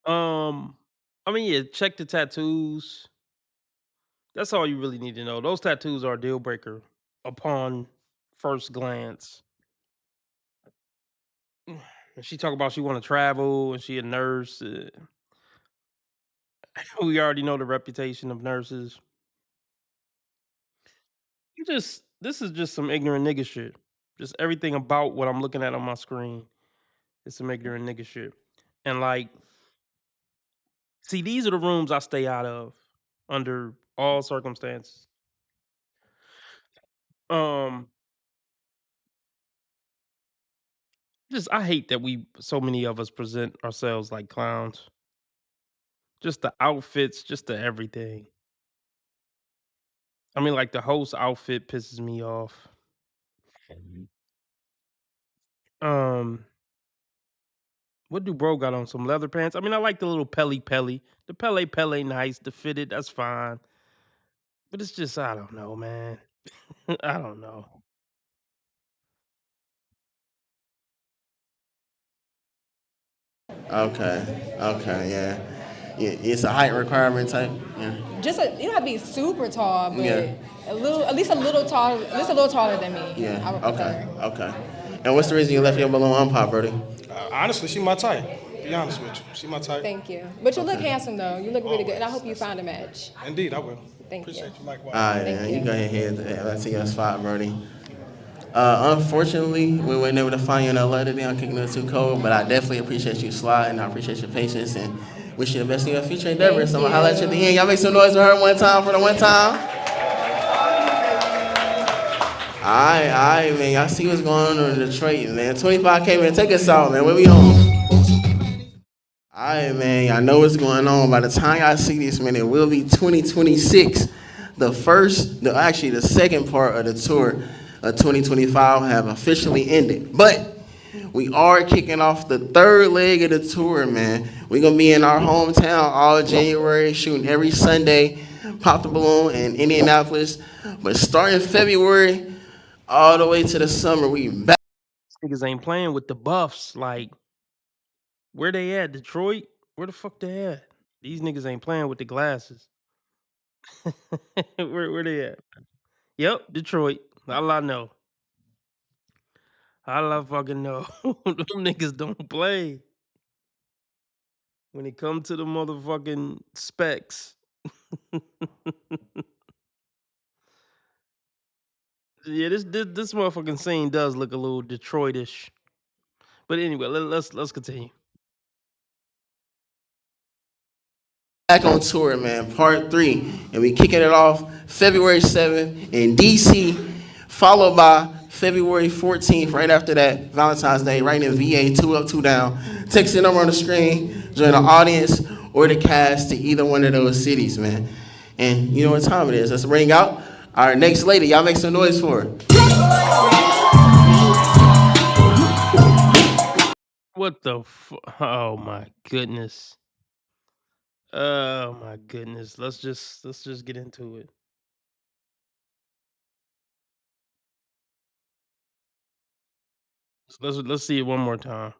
I mean, yeah, check the tattoos. That's all you really need to know. Those tattoos are a deal breaker upon first glance. And she talk about she want to travel and she a nurse. We already know the reputation of nurses. This is just some ignorant nigga shit. Just everything about what I'm looking at on my screen is some ignorant nigga shit. And like, see, these are the rooms I stay out of under all circumstances. Um, Just I hate that so many of us present ourselves like clowns. Just the outfits, just the everything. I mean, like the host outfit pisses me off. Um, what do bro got on? Some leather pants? I mean, I like the little Pelly Pelly. The Pele nice. The fitted, that's fine. But it's just I don't know, man. I don't know. Okay, yeah. Yeah, it's a height requirement type. Yeah. Just you don't have to be super tall, but Yeah. at least a little taller than me. I Yeah. would Okay. prefer. Okay. And what's the reason you left your balloon unpopped, Brody? Honestly, she my type. Be honest with you, she my type. Thank you. But you look handsome though. You look really good, and I hope you find a match. Indeed, I will. Thank Appreciate you. Likewise. All right, Thank you you. go ahead. Let's see your spot, Brody. Unfortunately, we weren't able to find you in LA today on Kicking It Too Cold, but I definitely appreciate you sliding. I appreciate your patience and wish you the best in your future endeavors. So I'm gonna holler at you at the end. Y'all make some noise for her one time for the one time. All right, man. Y'all see what's going on in Detroit, man. 25K, man. Take us out, man. Where we on? All right, man. Y'all know what's going on. By the time y'all see this, man, it will be 2026. The second part of the tour of 2025 have officially ended. But we are kicking off the third leg of the tour, man. We're going to be in our hometown all January, shooting every Sunday, Pop the Balloon in Indianapolis. But starting February all the way to the summer, we back. Niggas ain't playing with the Buffs. Like, where they at? Detroit? Where the fuck they at? These niggas ain't playing with the glasses. where they at? Yep, Detroit. All I know. All I fucking know. Them niggas don't play. When it comes to the motherfucking specs. Yeah, this motherfucking scene does look a little Detroitish. But anyway, let's continue. Back on tour, man, part 3, and we kicking it off February 7th in DC, followed by February 14th, right after that, Valentine's Day, right in VA, 2 up, 2 down. Text the number on the screen, join the audience or the cast to either one of those cities, man. And you know what time it is. Let's bring out our next lady. Y'all make some noise for her. What the oh my goodness. Oh my goodness. Let's just get into it. Let's see it one more time.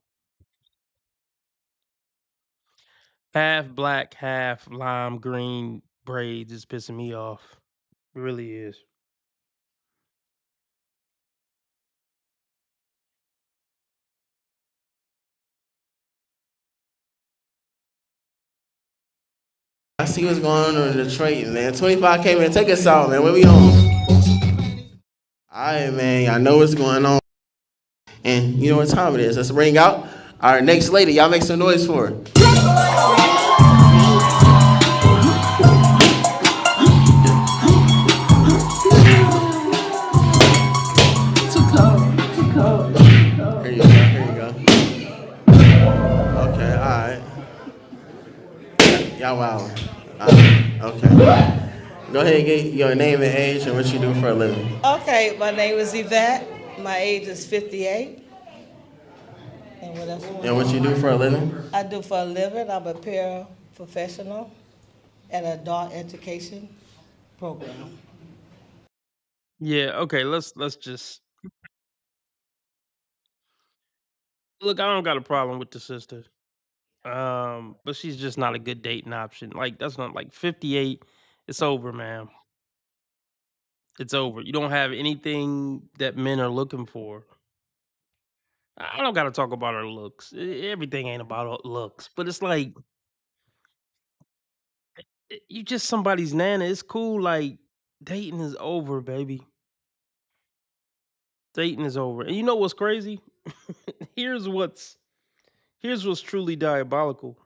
Half black, half lime green braids is pissing me off. It really is. I see what's going on in Detroit, man. 25K, man. Take us out, man. Where we on? All right, man. Y'all know what's going on. And you know what time it is. Let's bring out our next lady. Y'all make some noise for her. Here you go. Okay, all right. Y'all wow. Okay. Go ahead and get your name and age and what you do for a living. Okay, my name is Yvette. My age is 58. And what else? And what you do for a living? I do for a living. I'm a paraprofessional at an adult education program. Yeah, okay, let's just look, I don't got a problem with the sister. But she's just not a good dating option. Like that's not like 58. It's over, man. It's over. You don't have anything that men are looking for. I don't got to talk about her looks. Everything ain't about her looks, but it's like you just somebody's nana. It's cool. Like dating is over, baby. Dating is over. And you know what's crazy? here's what's here's what's truly diabolical.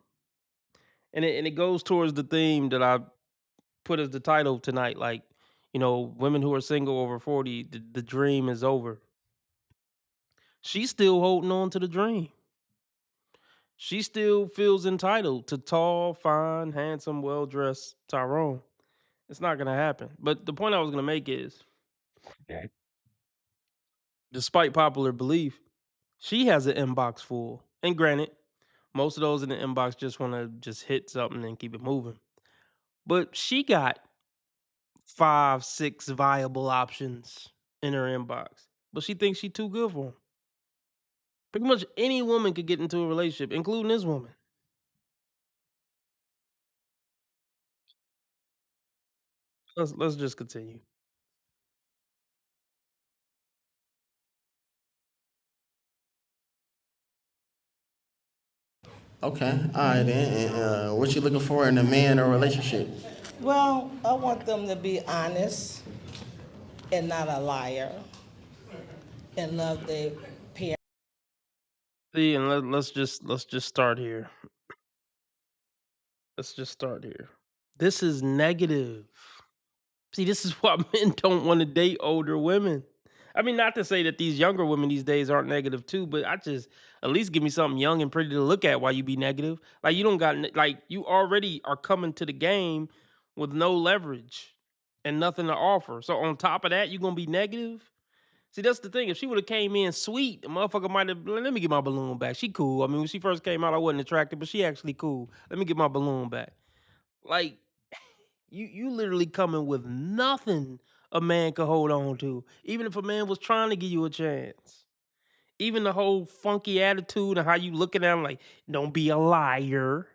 And it goes towards the theme that I put as the title tonight. Like, women who are single over 40, the dream is over. She's still holding on to the dream. She still feels entitled to tall, fine, handsome, well-dressed Tyrone. It's not gonna happen. But the point I was gonna make is, despite popular belief, she has an inbox full. And granted, most of those in the inbox just want to just hit something and keep it moving. But she got 5, 6 viable options in her inbox. But she thinks she's too good for them. Pretty much any woman could get into a relationship, including this woman. Let's just continue. Okay, all right then. And what you looking for in a man or relationship? Well, I want them to be honest and not a liar and love their parents. See, and let's just start here. Let's just start here. This is negative. See, this is why men don't want to date older women. I mean, not to say that these younger women these days aren't negative too, but I just at least give me something young and pretty to look at while you be negative. Like you don't got like you already are coming to the game with no leverage and nothing to offer. So on top of that, you're gonna be negative. See, that's the thing. If she would have came in sweet, the motherfucker might have. Let me get my balloon back. She cool. I mean, when she first came out, I wasn't attracted, but she actually cool. Let me get my balloon back. Like you literally coming with nothing a man could hold on to. Even if a man was trying to give you a chance. Even the whole funky attitude and how you looking at him like, don't be a liar.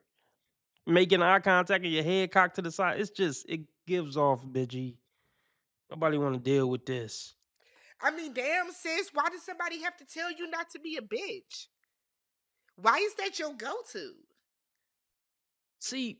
Making eye contact and your head cocked to the side. It's just it gives off bitchy. Nobody want to deal with this. I mean, damn, sis, why does somebody have to tell you not to be a bitch? Why is that your go-to? See,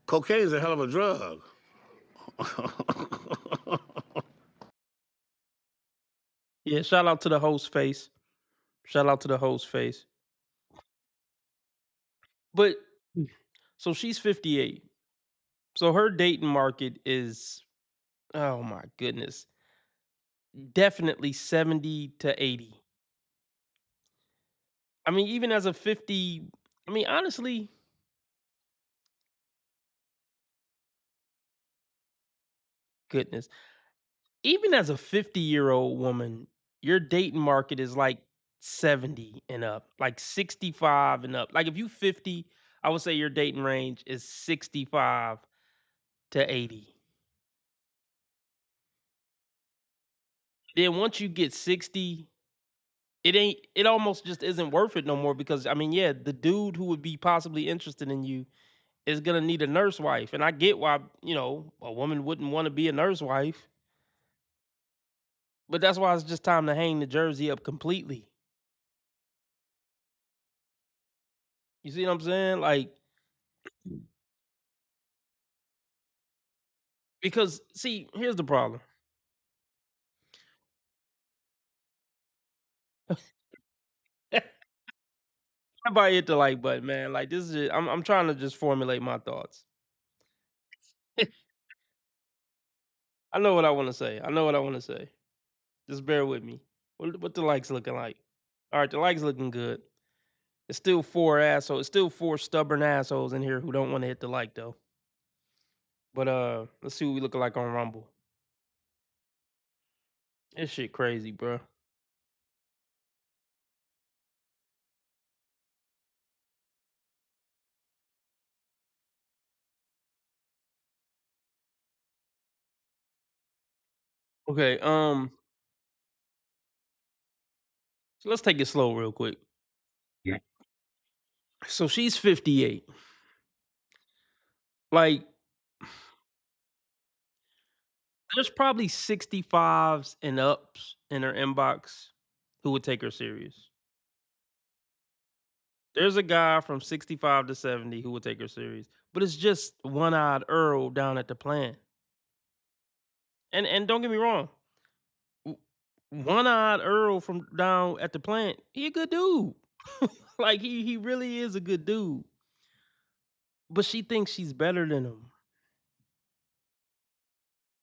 Cocaine is a hell of a drug. yeah, shout out to the host face. Shout out to the host face. But so she's 58. So her dating market is, oh my goodness, definitely 70 to 80. I mean, even as a 50, I mean, honestly, goodness, even as a 50-year-old woman, your dating market is like 70 and up, like 65 and up. Like if you 50, I would say your dating range is 65 to 80. Then once you get 60, it almost just isn't worth it no more because I mean, yeah, the dude who would be possibly interested in you is gonna need a nurse wife. And I get why, a woman wouldn't want to be a nurse wife. But that's why it's just time to hang the jersey up completely. You see what I'm saying? Like, because see, here's the problem. Everybody hit the like button, man. Like this is I'm trying to just formulate my thoughts. I know what I want to say. I know what I want to say. Just bear with me. What the likes looking like? All right, the likes looking good. It's still four assholes. It's still four stubborn assholes in here who don't want to hit the like though. But let's see what we looking like on Rumble. This shit crazy, bro. Okay, so let's take it slow real quick. Yeah. So she's 58. Like, there's probably 65s and ups in her inbox who would take her serious. There's a guy from 65 to 70 who would take her serious. But it's just one-eyed Earl down at the plant. And don't get me wrong. One-eyed Earl from down at the plant, he a good dude. Like he really is a good dude. But she thinks she's better than him.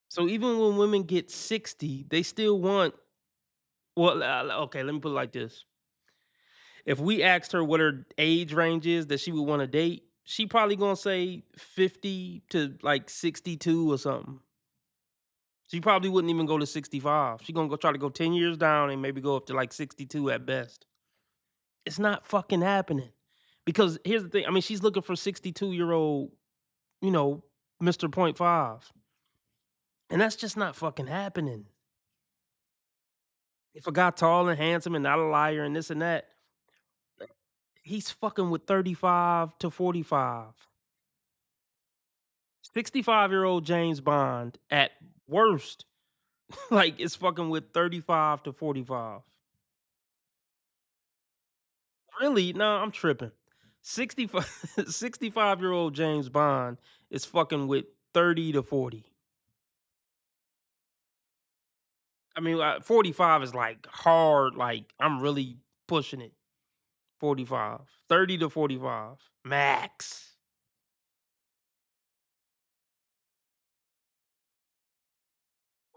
So even when women get 60, they still want okay, let me put it like this. If we asked her what her age range is that she would want to date, she probably gonna say 50 to like 62 or something. She probably wouldn't even go to 65. She gonna go try to go 10 years down and maybe go up to like 62 at best. It's not fucking happening. Because here's the thing. I mean, she's looking for 62-year-old, you know, Mr. Point Five. And that's just not fucking happening. If a guy tall and handsome and not a liar and this and that, he's fucking with 35 to 45. 65-year-old James Bond at worst, like is fucking with 35 to 45. Really? No, I'm tripping. 65-year-old James Bond is fucking with 30 to 40. I mean, 45 is like hard, like I'm really pushing it. 45. 30 to 45. Max.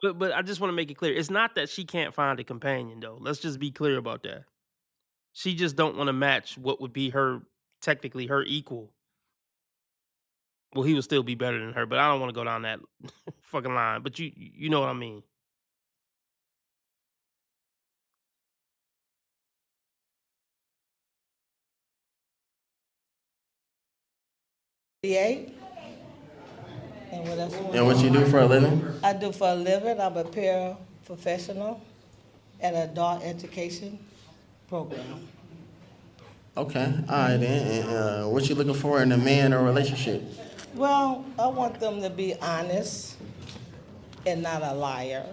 But I just want to make it clear. It's not that she can't find a companion though. Let's just be clear about that. She just don't want to match what would be her technically her equal. Well, he would still be better than her, but I don't want to go down that fucking line. But you know what I mean. And what else? And what you do for a living? I do for a living. I'm a paraprofessional at an adult education program. Okay, all right then. And what you looking for in a man or relationship? Well, I want them to be honest and not a liar,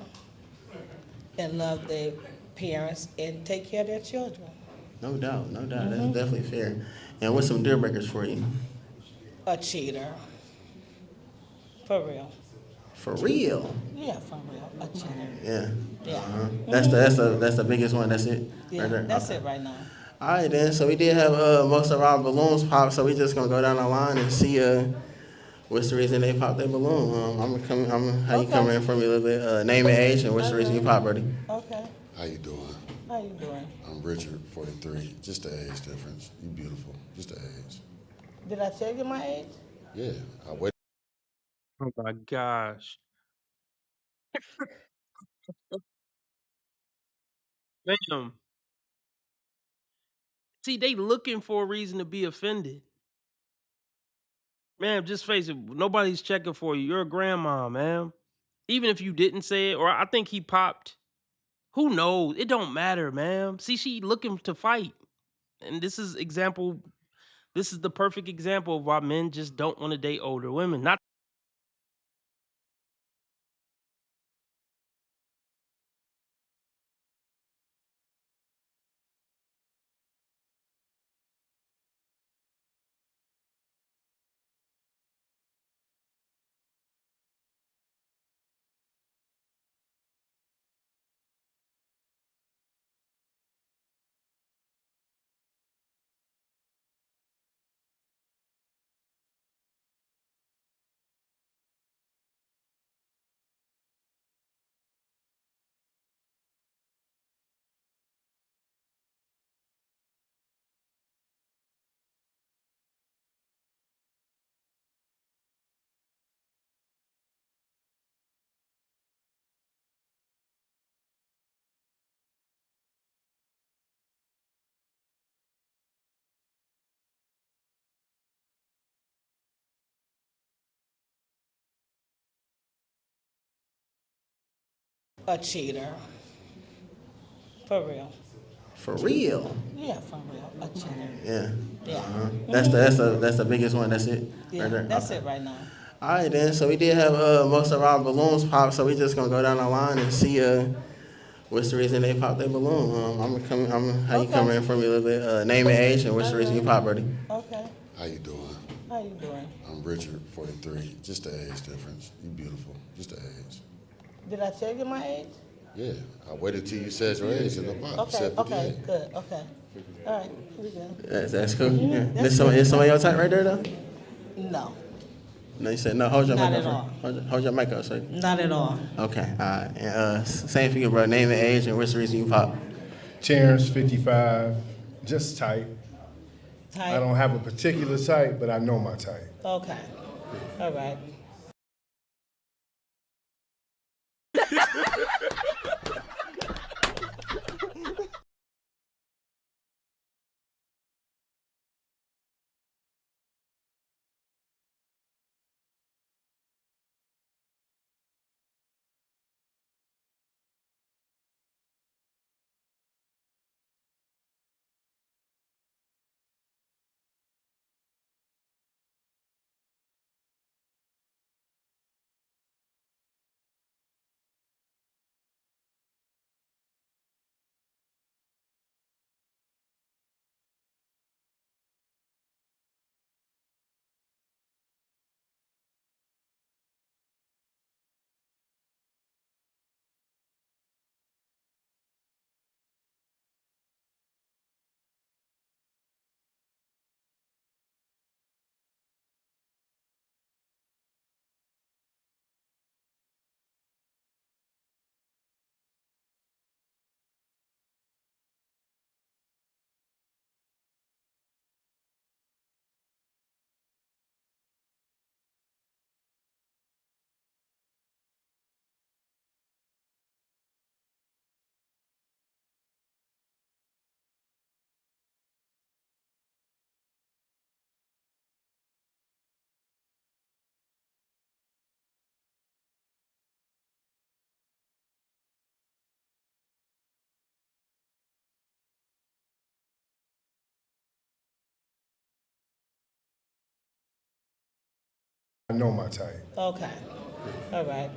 and love their parents and take care of their children. No doubt, no doubt. That's definitely fair. And what's some deal breakers for you? A cheater. For real. For real? Yeah, for real. A cheater. Yeah. Yeah. That's the biggest one. That's it. Yeah, right there? that's Okay. it right now. All right then. So we did have most of our balloons pop. So we just gonna go down the line and see what's the reason they popped their balloon. How you coming in from me a little bit? Name and age, and what's the reason you pop, buddy? Okay. How you doing? How you doing? I'm Richard, 43. Just the age difference. You beautiful. Just the age. Did I tell you my age? Yeah. I wait. Oh my gosh. Damn. See, they looking for a reason to be offended. Man, just face it. Nobody's checking for you. You're a grandma, man. Even if you didn't say it, or I think he popped. Who knows? It don't matter, man. See, she looking to fight. And this is the perfect example of why men just don't want to date older women. Not A cheater. For real. For real? Yeah, for real. A cheater. Yeah. Yeah. That's the biggest one. That's it. Yeah, right there? that's Okay. it right now. All right then. So we did have most of our balloons pop. So we just gonna go down the line and see what's the reason they popped their balloon. How you coming in from me a little bit? Name and age, and what's the reason you pop, buddy? Okay. How you doing? How you doing? I'm Richard, 43. Just the age difference. You beautiful. Just the age. Did I tell you my age? Yeah, I waited till you said your age in the box. You said 58. Good, okay. All right, we good. That's cool. Yeah. That's Is somebody your type right there though? No, No, you said no. Hold your Not mic at up. all. Hold your mic up, sir. not at all. Okay. All right. And, same for you, bro. Name and age and what's the reason you pop. Terrence, 55, just tight. Type? I don't have a particular type, but I know my type. Okay, all right. I know my type. Okay, all right.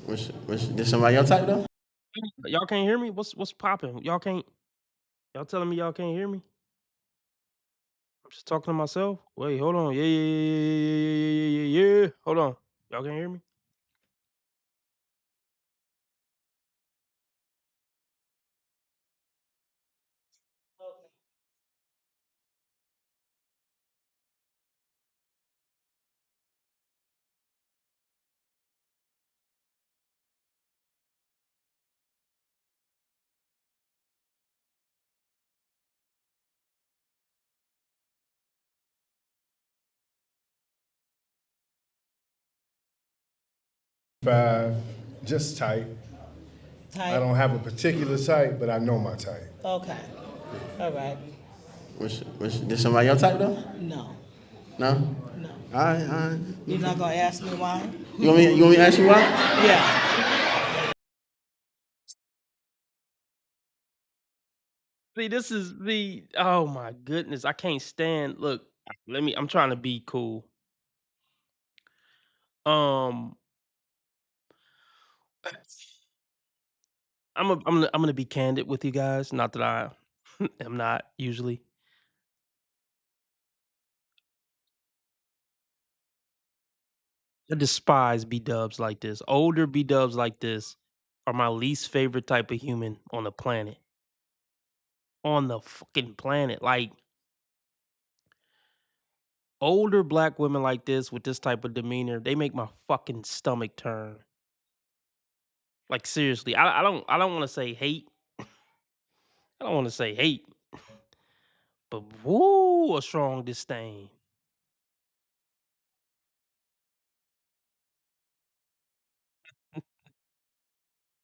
Did somebody your type though? Y'all can't hear me? What's popping? Y'all telling me y'all can't hear me? I'm just talking to myself. Wait, hold on. Yeah. Hold on. Y'all can't hear me? Five, just tight. Type? I don't have a particular type, but I know my type. Okay, all right. Did somebody your type though? No, No. no. All right. You're not gonna ask me why? You want me to ask you why? Yeah. See, this is the oh my goodness. I can't stand. Look, I'm trying to be cool. Um I'm gonna be candid with you guys. Not that I am not usually. I despise B dubs like this. Older B dubs like this are my least favorite type of human on the planet. On the fucking planet. Like older black women like this with this type of demeanor, they make my fucking stomach turn. Like seriously, I don't want to say hate. I don't want to say hate, but woo, a strong disdain.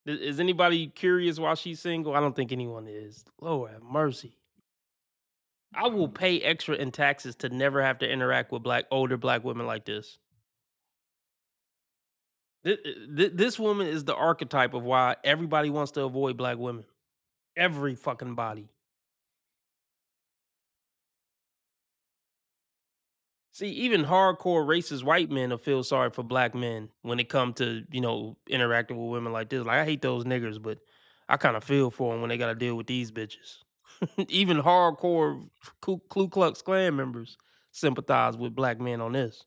Is anybody curious why she's single? I don't think anyone is. Lord have mercy. I will pay extra in taxes to never have to interact with older black women like this. This woman is the archetype of why everybody wants to avoid black women. Every fucking body. See, even hardcore racist white men will feel sorry for black men when it comes to, interacting with women like this. Like, I hate those niggers, but I kind of feel for them when they got to deal with these bitches. Even hardcore Ku Klux Klan members sympathize with black men on this.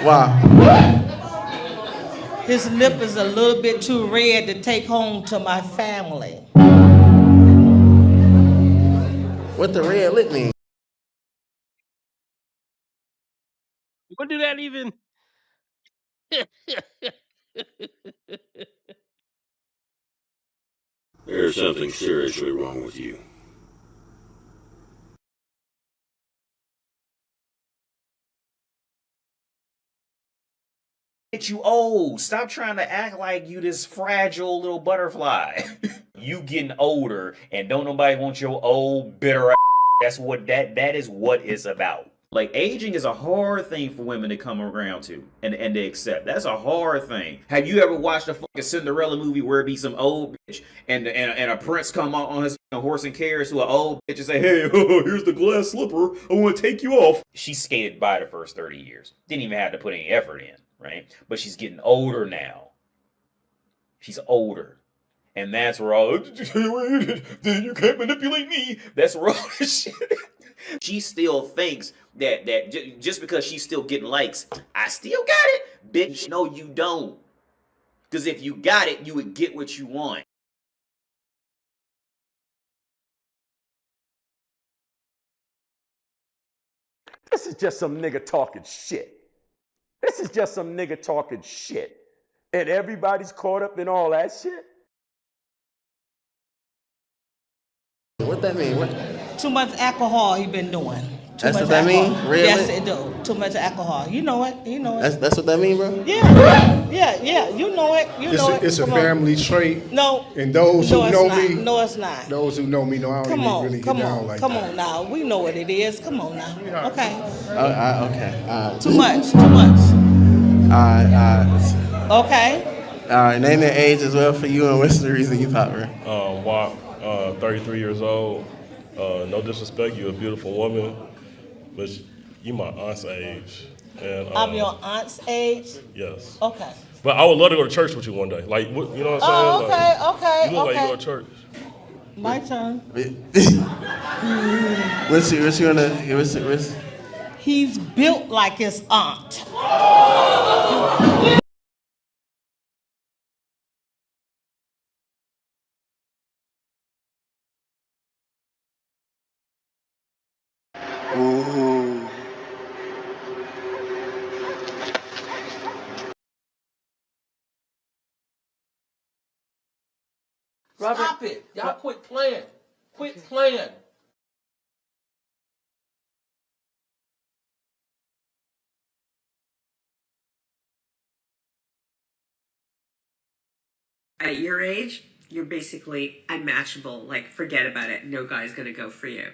Why? His lip is a little bit too red to take home to my family. What the red lip mean? What do that even? There's something seriously wrong with you. You old. Stop trying to act like you this fragile little butterfly. You getting older and don't nobody want your old bitter ass. That's what that is what it's about. Like aging is a hard thing for women to come around to and to accept. That's a hard thing. Have you ever watched a fucking Cinderella movie where it be some old bitch and a prince come out on his horse and carriage to an old bitch and say, "Hey, here's the glass slipper. I want to take you off." She skated by the first 30 years. Didn't even have to put any effort in, right? But she's getting older now. She's older. And that's where all you can't manipulate me. That's where all this shit. She still thinks that just because she's still getting likes, I still got it. Bitch, no, you don't. Because if you got it, you would get what you want. This is just some nigga talking shit. This is just some nigga talking shit. And everybody's caught up in all that shit? What that mean? What? Too much alcohol he been doing. That's what that mean? Really? Yes, it do. Too much alcohol. You know it. You know it. That's what that mean, bro? Yeah. You know it. You know it. It's a family trait. No. And those who know me. No, it's not. Those who know me know I don't even really get down like that. Come on now. We know what it is. Come on now. Okay. Okay. Too much. Okay. All right. Name and age as well for you, and what's the reason you pop, bro? Walk, 33 years old. No disrespect, you're a beautiful woman, but you my aunt's age. And I'm your aunt's age? Yes. Okay. But I would love to go to church with you one day. Like, you know what I'm saying? Okay. You look like you go to church. My turn. What's He's built like his aunt. Ooh. Robert, stop it. Y'all quit playing. Quit playing. At your age, you're basically unmatchable. Like, forget about it. No guy's gonna go for you.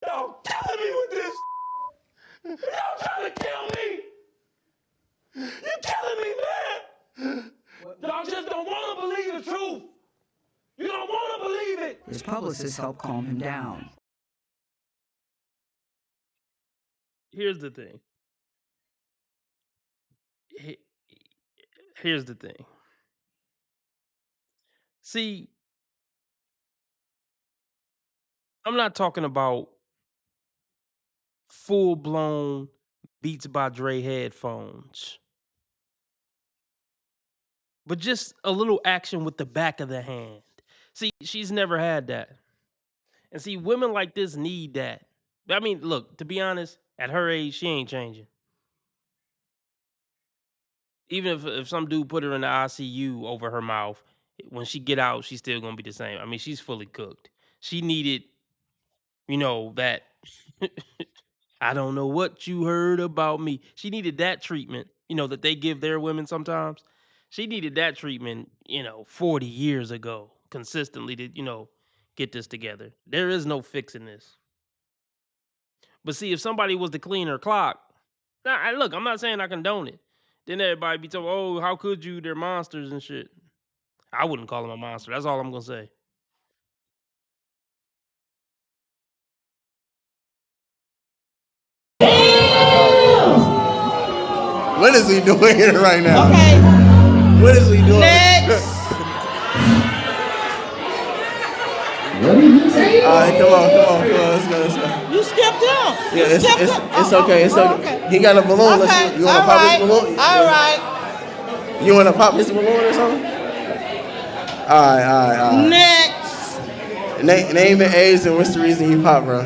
Y'all killing me with this. Y'all trying to kill me. You killing me, man. Y'all just don't want to believe the truth. You don't want to believe it. His publicist helped calm him down. Here's the thing. Here's the thing. See, I'm not talking about full-blown Beats by Dre headphones, but just a little action with the back of the hand. See, she's never had that. And see, women like this need that. I mean, look, to be honest, at her age, she ain't changing. Even if some dude put her in the ICU over her mouth, when she get out, she's still gonna be the same. I mean, she's fully cooked. She needed, that I don't know what you heard about me. She needed that treatment, that they give their women sometimes. She needed that treatment, 40 years ago, consistently to, get this together. There is no fixing this. But see, if somebody was to clean her clock, now, look, I'm not saying I condone it. Then everybody be told, "Oh, how could you? They're monsters and shit." I wouldn't call them a monster. That's all I'm gonna say. What is he doing here right now? Okay. What is he doing? Next. All right, come on, let's go. You skipped him. Yeah, You skipped him. it's okay, it's okay. He got a balloon. Okay. You want to pop his balloon? All right. You want to pop his balloon or something? All right. Next. Name the age and what's the reason he popped, bro?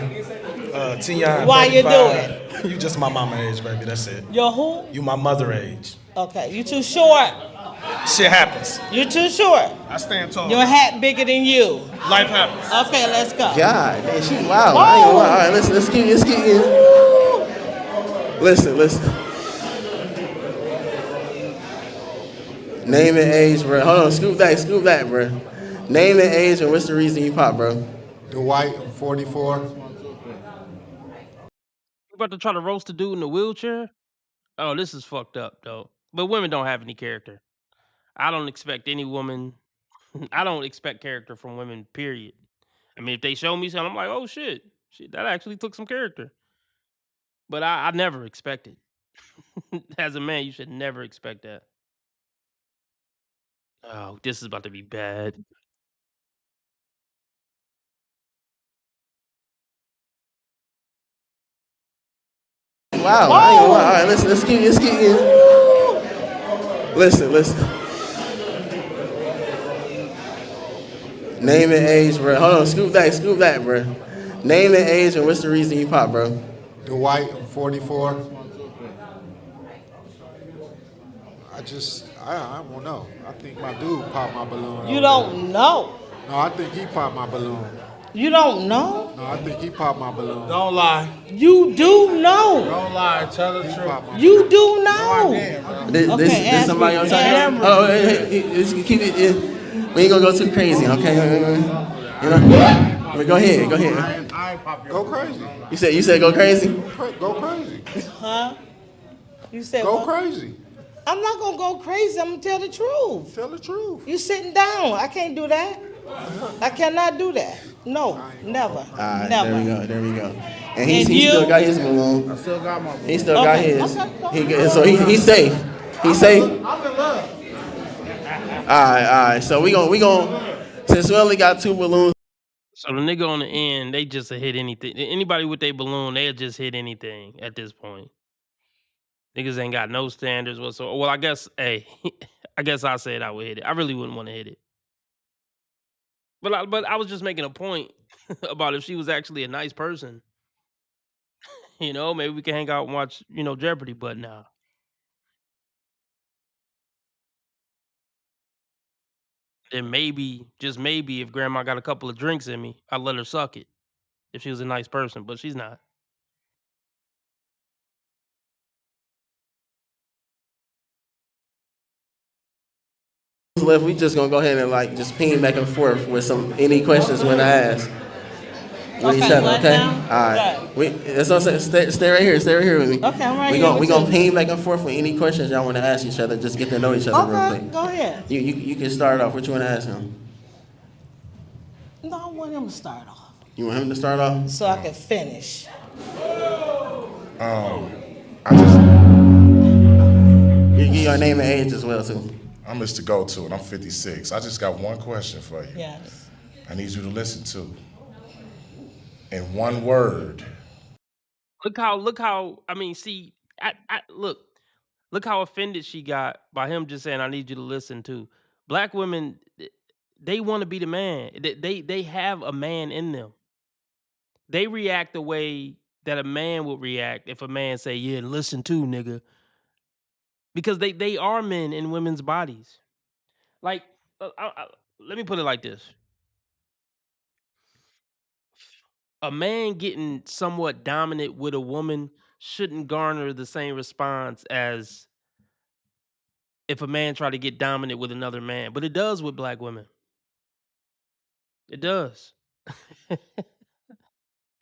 10 years. Why you do it? You just my mama age, baby. That's it. You're who? You my mother age. Okay. You too short. Shit happens. You're too short. I stand tall. Your hat bigger than you. Life happens. Okay, let's go. God, man, she wild. I ain't gonna lie. All right, let's keep Listen. Name and age, bro. Hold on, scoop that, bro. Name and age and what's the reason you pop, bro? Dwight, 44. You about to try to roast a dude in a wheelchair? Oh, this is fucked up, though. But women don't have any character. I don't expect any woman. I don't expect character from women, period. I mean, if they show me something, I'm like, oh shit, that actually took some character. But I never expect it. As a man, you should never expect that. Oh, this is about to be bad. Wow, I ain't gonna lie. All right, let's keep Listen. Name and age, bro. Hold on, scoop that, bro. Name and age and what's the reason you pop, bro? Dwight, 44. I don't know. I think my dude popped my balloon. You don't know. No, I think he popped my balloon. You don't know? No, I think he popped my balloon. Don't lie. You do know. Don't lie. Tell the truth. You do know. This somebody on time? Oh, hey, keep it in. We ain't gonna go too crazy, okay? You know? Go ahead. I ain't pop your Go crazy. You said go crazy? Go crazy. Huh? You said Go what? crazy. I'm not gonna go crazy. I'm gonna tell the truth. Tell the truth. You sitting down. I can't do that. I cannot do that. No, never. All right, Never. there we go. And he still got his balloon. I still got my balloon. He still got his. Okay. So he's safe. He's safe. I'm in love. All right. So we gonna since we only got 2 balloons. So the nigga on the end, they just hit anything. Anybody with their balloon, they'll just hit anything at this point. Niggas ain't got no standards whatsoever. Well, I guess, I guess I said I would hit it. I really wouldn't want to hit it. But I was just making a point about if she was actually a nice person. You know, maybe we can hang out and watch, Jeopardy, but nah. Then maybe, just maybe, if grandma got a couple of drinks in me, I'd let her suck it. If she was a nice person, but she's not. Left, we just gonna go ahead and just ping back and forth with any questions when I ask with each other, okay? All right. That's what I'm saying. Stay right here with me. Okay, I'm right here. We gonna ping back and forth with any questions y'all want to ask each other. Just get to know each other real quick. Go ahead. You can start off. What you want to ask him? No, I want him to start off You want him to start off? so I can finish. I just You give your name and age as well too. I'm Mr. Go-To, and I'm 56. I just got one question for you. Yes. I need you to listen to. In one word. Look how, I mean, see, look how offended she got by him just saying, I need you to listen to. Black women, they want to be the man. They have a man in them. They react the way that a man would react if a man say, yeah, listen to, nigga. Because they are men in women's bodies. Like, let me put it like this. A man getting somewhat dominant with a woman shouldn't garner the same response as if a man tried to get dominant with another man. But it does with black women. It does.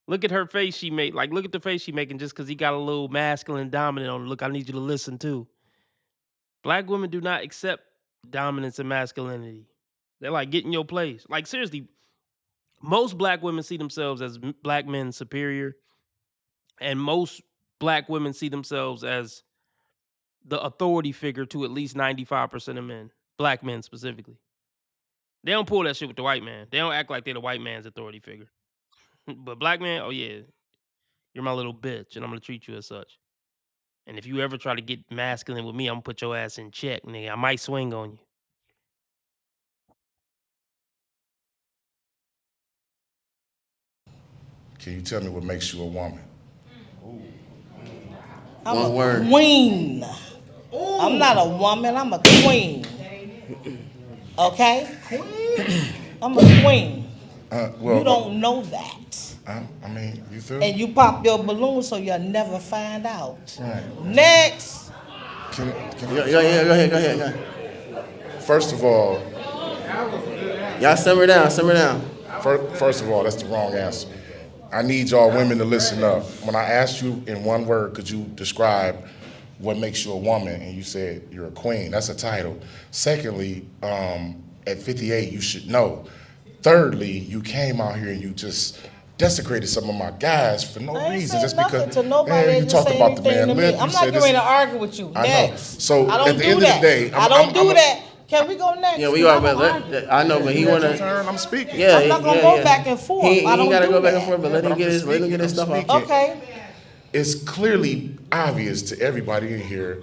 Look at her face she made. Like, look at the face she making just because he got a little masculine dominant on her. Look, I need you to listen to. Black women do not accept dominance and masculinity. They're like, get in your place. Like, seriously, most black women see themselves as black men superior. And most black women see themselves as the authority figure to at least 95% of men, black men specifically. They don't pull that shit with the white man. They don't act like they're the white man's authority figure. But black man, oh yeah, you're my little bitch, and I'm gonna treat you as such. And if you ever try to get masculine with me, I'm gonna put your ass in check, nigga. I might swing on you. Can you tell me what makes you a woman? I'm One a word. queen. I'm not a woman, I'm a queen. Okay? I'm a queen. Well, You don't know that. I mean, you feel? And you pop your balloon so you'll never find out. Right. Next. Can Go ahead. First of all, Y'all simmer down. First of all, that's the wrong answer. I need y'all women to listen up. When I asked you in one word, could you describe what makes you a woman? And you said you're a queen. That's a title. Secondly, at 58, you should know. Thirdly, you came out here and you just desecrated some of my guys for no reason. Just because to nobody, you just talked say about the anything man to lip. me. I'm you not said going this- to argue with you. I know. Next. So I don't at the do end of that. the day, I don't do that. Can we go next? Yeah, we are, but I know, but he wanna. I'm speaking. Yeah, I'm not gonna go back and forth. He I don't gotta do go back that. and forth, but let him get his stuff off. Okay. It's clearly obvious to everybody in here,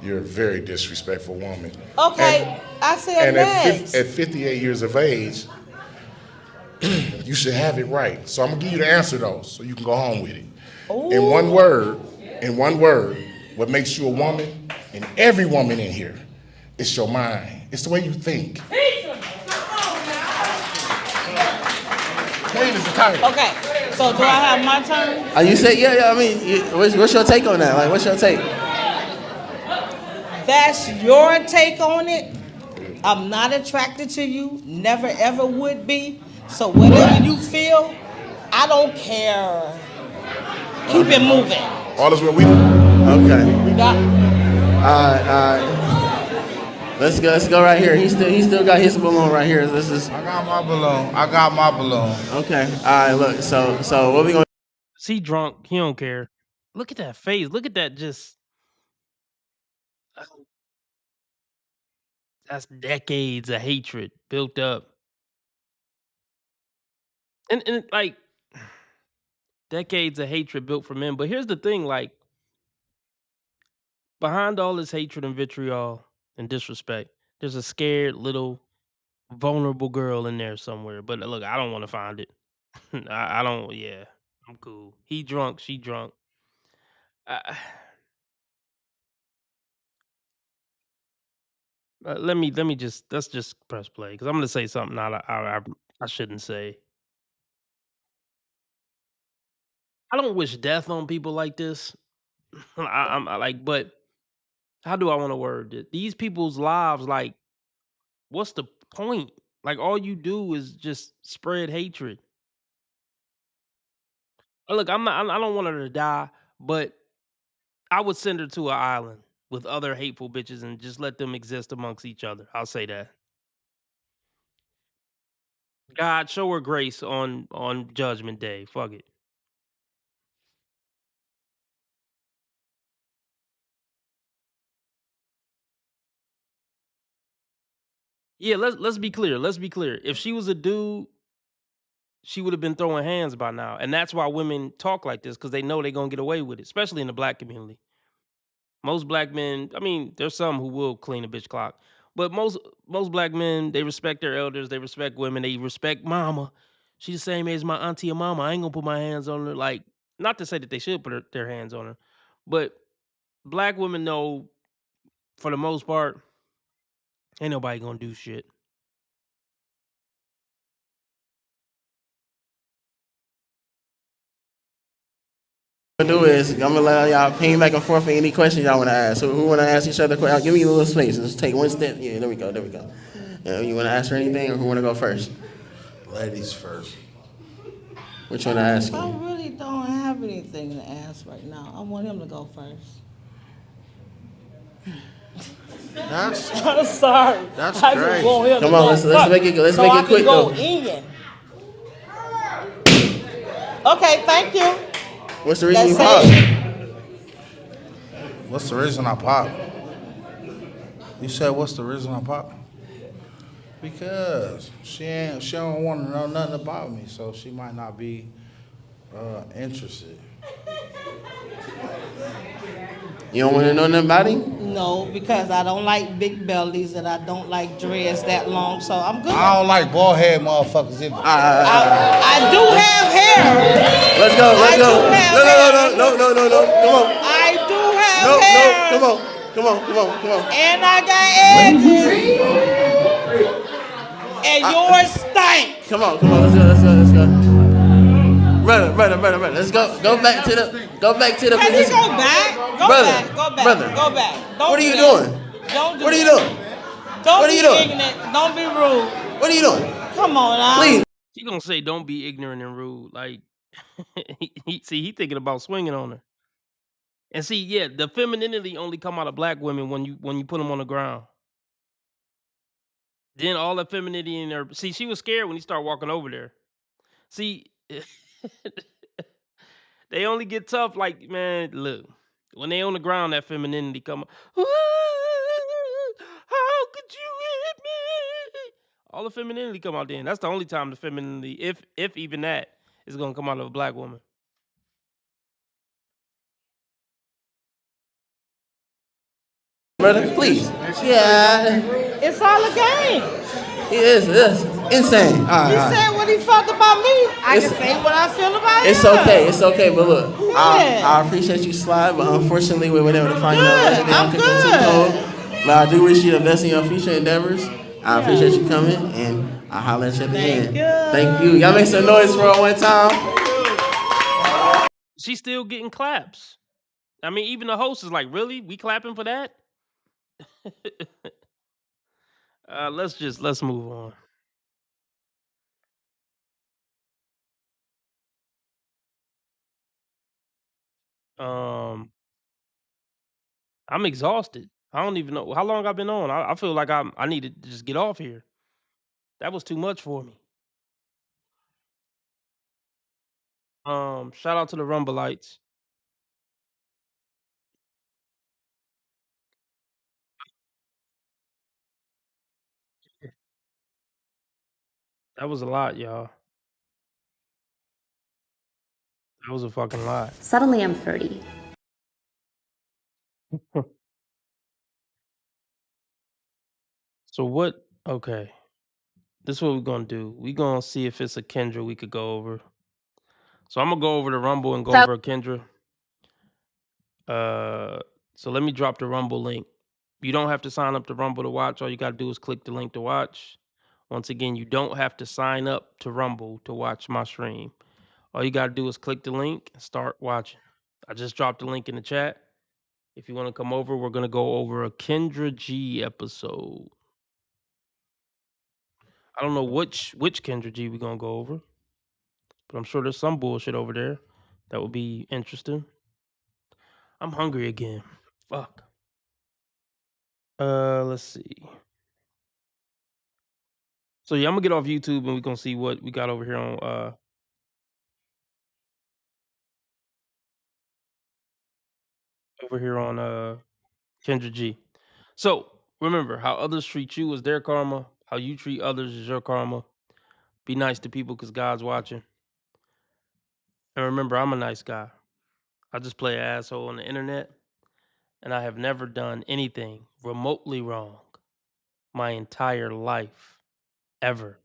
you're a very disrespectful woman. Okay, I said And next. at 58 years of age, you should have it right. So I'm gonna give you the answer though, so you can go home with it. In one word, what makes you a woman, and every woman in here, it's your mind. It's the way you think. Queen is the title. Okay, so do I have my turn? You said, yeah. I mean, what's your take on that? Like, what's your take? That's your take on it. I'm not attracted to you, never ever would be. So whatever you feel, I don't care. Keep it moving. All is what we. Okay. All right. Let's go right here. He still got his balloon right here. This is. I got my balloon. Okay. All right. Look. So what we gonna? Is he drunk? He don't care. Look at that face. Look at that. Just that's decades of hatred built up, and like decades of hatred built for men. But here's the thing: like behind all this hatred and vitriol and disrespect, there's a scared little vulnerable girl in there somewhere. But look, I don't want to find it. I don't. Yeah, I'm cool. He drunk. She drunk. Let's just press play because I'm gonna say something I shouldn't say. I don't wish death on people like this. I like, but how do I want to word it? These people's lives, like, what's the point? Like, all you do is just spread hatred. Look, I don't want her to die, but I would send her to an island with other hateful bitches and just let them exist amongst each other. I'll say that. God, show her grace on Judgment Day. Fuck it. Yeah, let's be clear. Let's be clear. If she was a dude, she would have been throwing hands by now. And that's why women talk like this, because they know they're gonna get away with it, especially in the black community. Most black men, I mean, there's some who will clean a bitch clock, but most black men, they respect their elders, they respect women, they respect mama. She's the same age as my auntie or mama. I ain't gonna put my hands on her. Like, not to say that they should put their hands on her, but black women know for the most part, ain't nobody gonna do shit. Do is I'm gonna let y'all ping back and forth for any questions y'all want to ask. So who want to ask each other questions? Give me a little space. Let's take one step. Yeah, there we go. You want to ask her anything, or who want to go first? Ladies first. Which one to ask I you? really don't have anything to ask right now. I want him to go first. I'm sorry. That's I great. just want him Come to on, go let's first make it so make I it quick can go though. in. Okay, thank you. What's the reason you That's popped? What's the reason I popped? You said what's the reason I popped? Because she don't want to know nothing about me, so she might not be interested. You don't want to know nothing about him? No, because I don't like big bellies and I don't like dreads that long, so I'm good. I don't like bald head motherfuckers either. I do have hair. Let's go. I do have hair. No. Come on. I do have hair. Come on. And I got edges. And yours stink. Come on. Let's go. Brother. Let's go. Go back to the Can you position. go back? Go Brother. back. Don't What are do you that. doing? Don't do What are you that. doing? Don't What are be you doing? ignorant. Don't be rude. What are you doing? Come on now. Please. She gonna say, "Don't be ignorant and rude." Like, he thinking about swinging on her. And see, yeah, the femininity only come out of black women when you put them on the ground. Then all the femininity in her. See, she was scared when he started walking over there. See, they only get tough. Like, man, look, when they on the ground, that femininity come. How could you hit me? All the femininity come out then. That's the only time the femininity, if even that, is gonna come out of a black woman. Brother, please. Yeah. It's all a game. It is. Insane. He said what he felt about me. I can say what I feel about him. It's okay, but look, I appreciate you slide, but unfortunately we weren't able to find out. I'm good. But I do wish you the best in your future endeavors. I appreciate you coming, and I'll holler at you at the end. Thank you. Y'all make some noise for her one time. She's still getting claps. I mean, even the host is like, "Really? We clapping for that?" Let's move on. I'm exhausted. I don't even know how long I've been on. I feel like I need to just get off here. That was too much for me. Shout out to the Rumbleites. That was a lot, y'all. That was a fucking lot. Suddenly I'm 30. So what? Okay, this is what we're gonna do. We're gonna see if it's a Kendra we could go over. So I'm gonna go over the Rumble and go over a Kendra. So let me drop the Rumble link. You don't have to sign up to Rumble to watch. All you gotta do is click the link to watch. Once again, you don't have to sign up to Rumble to watch my stream. All you gotta do is click the link and start watching. I just dropped the link in the chat. If you want to come over, we're gonna go over a Kendra G episode. I don't know which Kendra G we're gonna go over, but I'm sure there's some bullshit over there that would be interesting. I'm hungry again. Fuck. Let's see. So yeah, I'm gonna get off YouTube and we're gonna see what we got over here on Kendra G. So remember, how others treat you is their karma. How you treat others is your karma. Be nice to people because God's watching. And remember, I'm a nice guy. I just play an asshole on the internet, and I have never done anything remotely wrong my entire life, ever.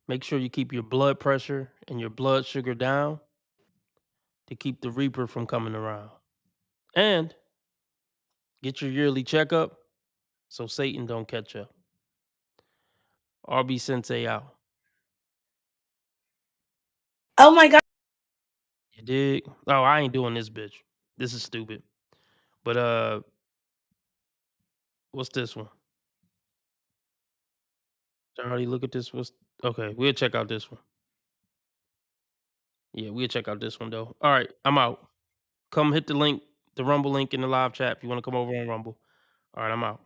Make sure you keep your blood pressure and your blood sugar down to keep the Reaper from coming around. And get your yearly checkup so Satan don't catch up. RB Sensei out. Oh my god. You dig? Oh, I ain't doing this, bitch. This is stupid. But what's this one? Did I already look at this? Okay? We'll check out this one. Yeah, we'll check out this one though. All right, I'm out. Come hit the link, the Rumble link in the live chat if you want to come over on Rumble. All right, I'm out.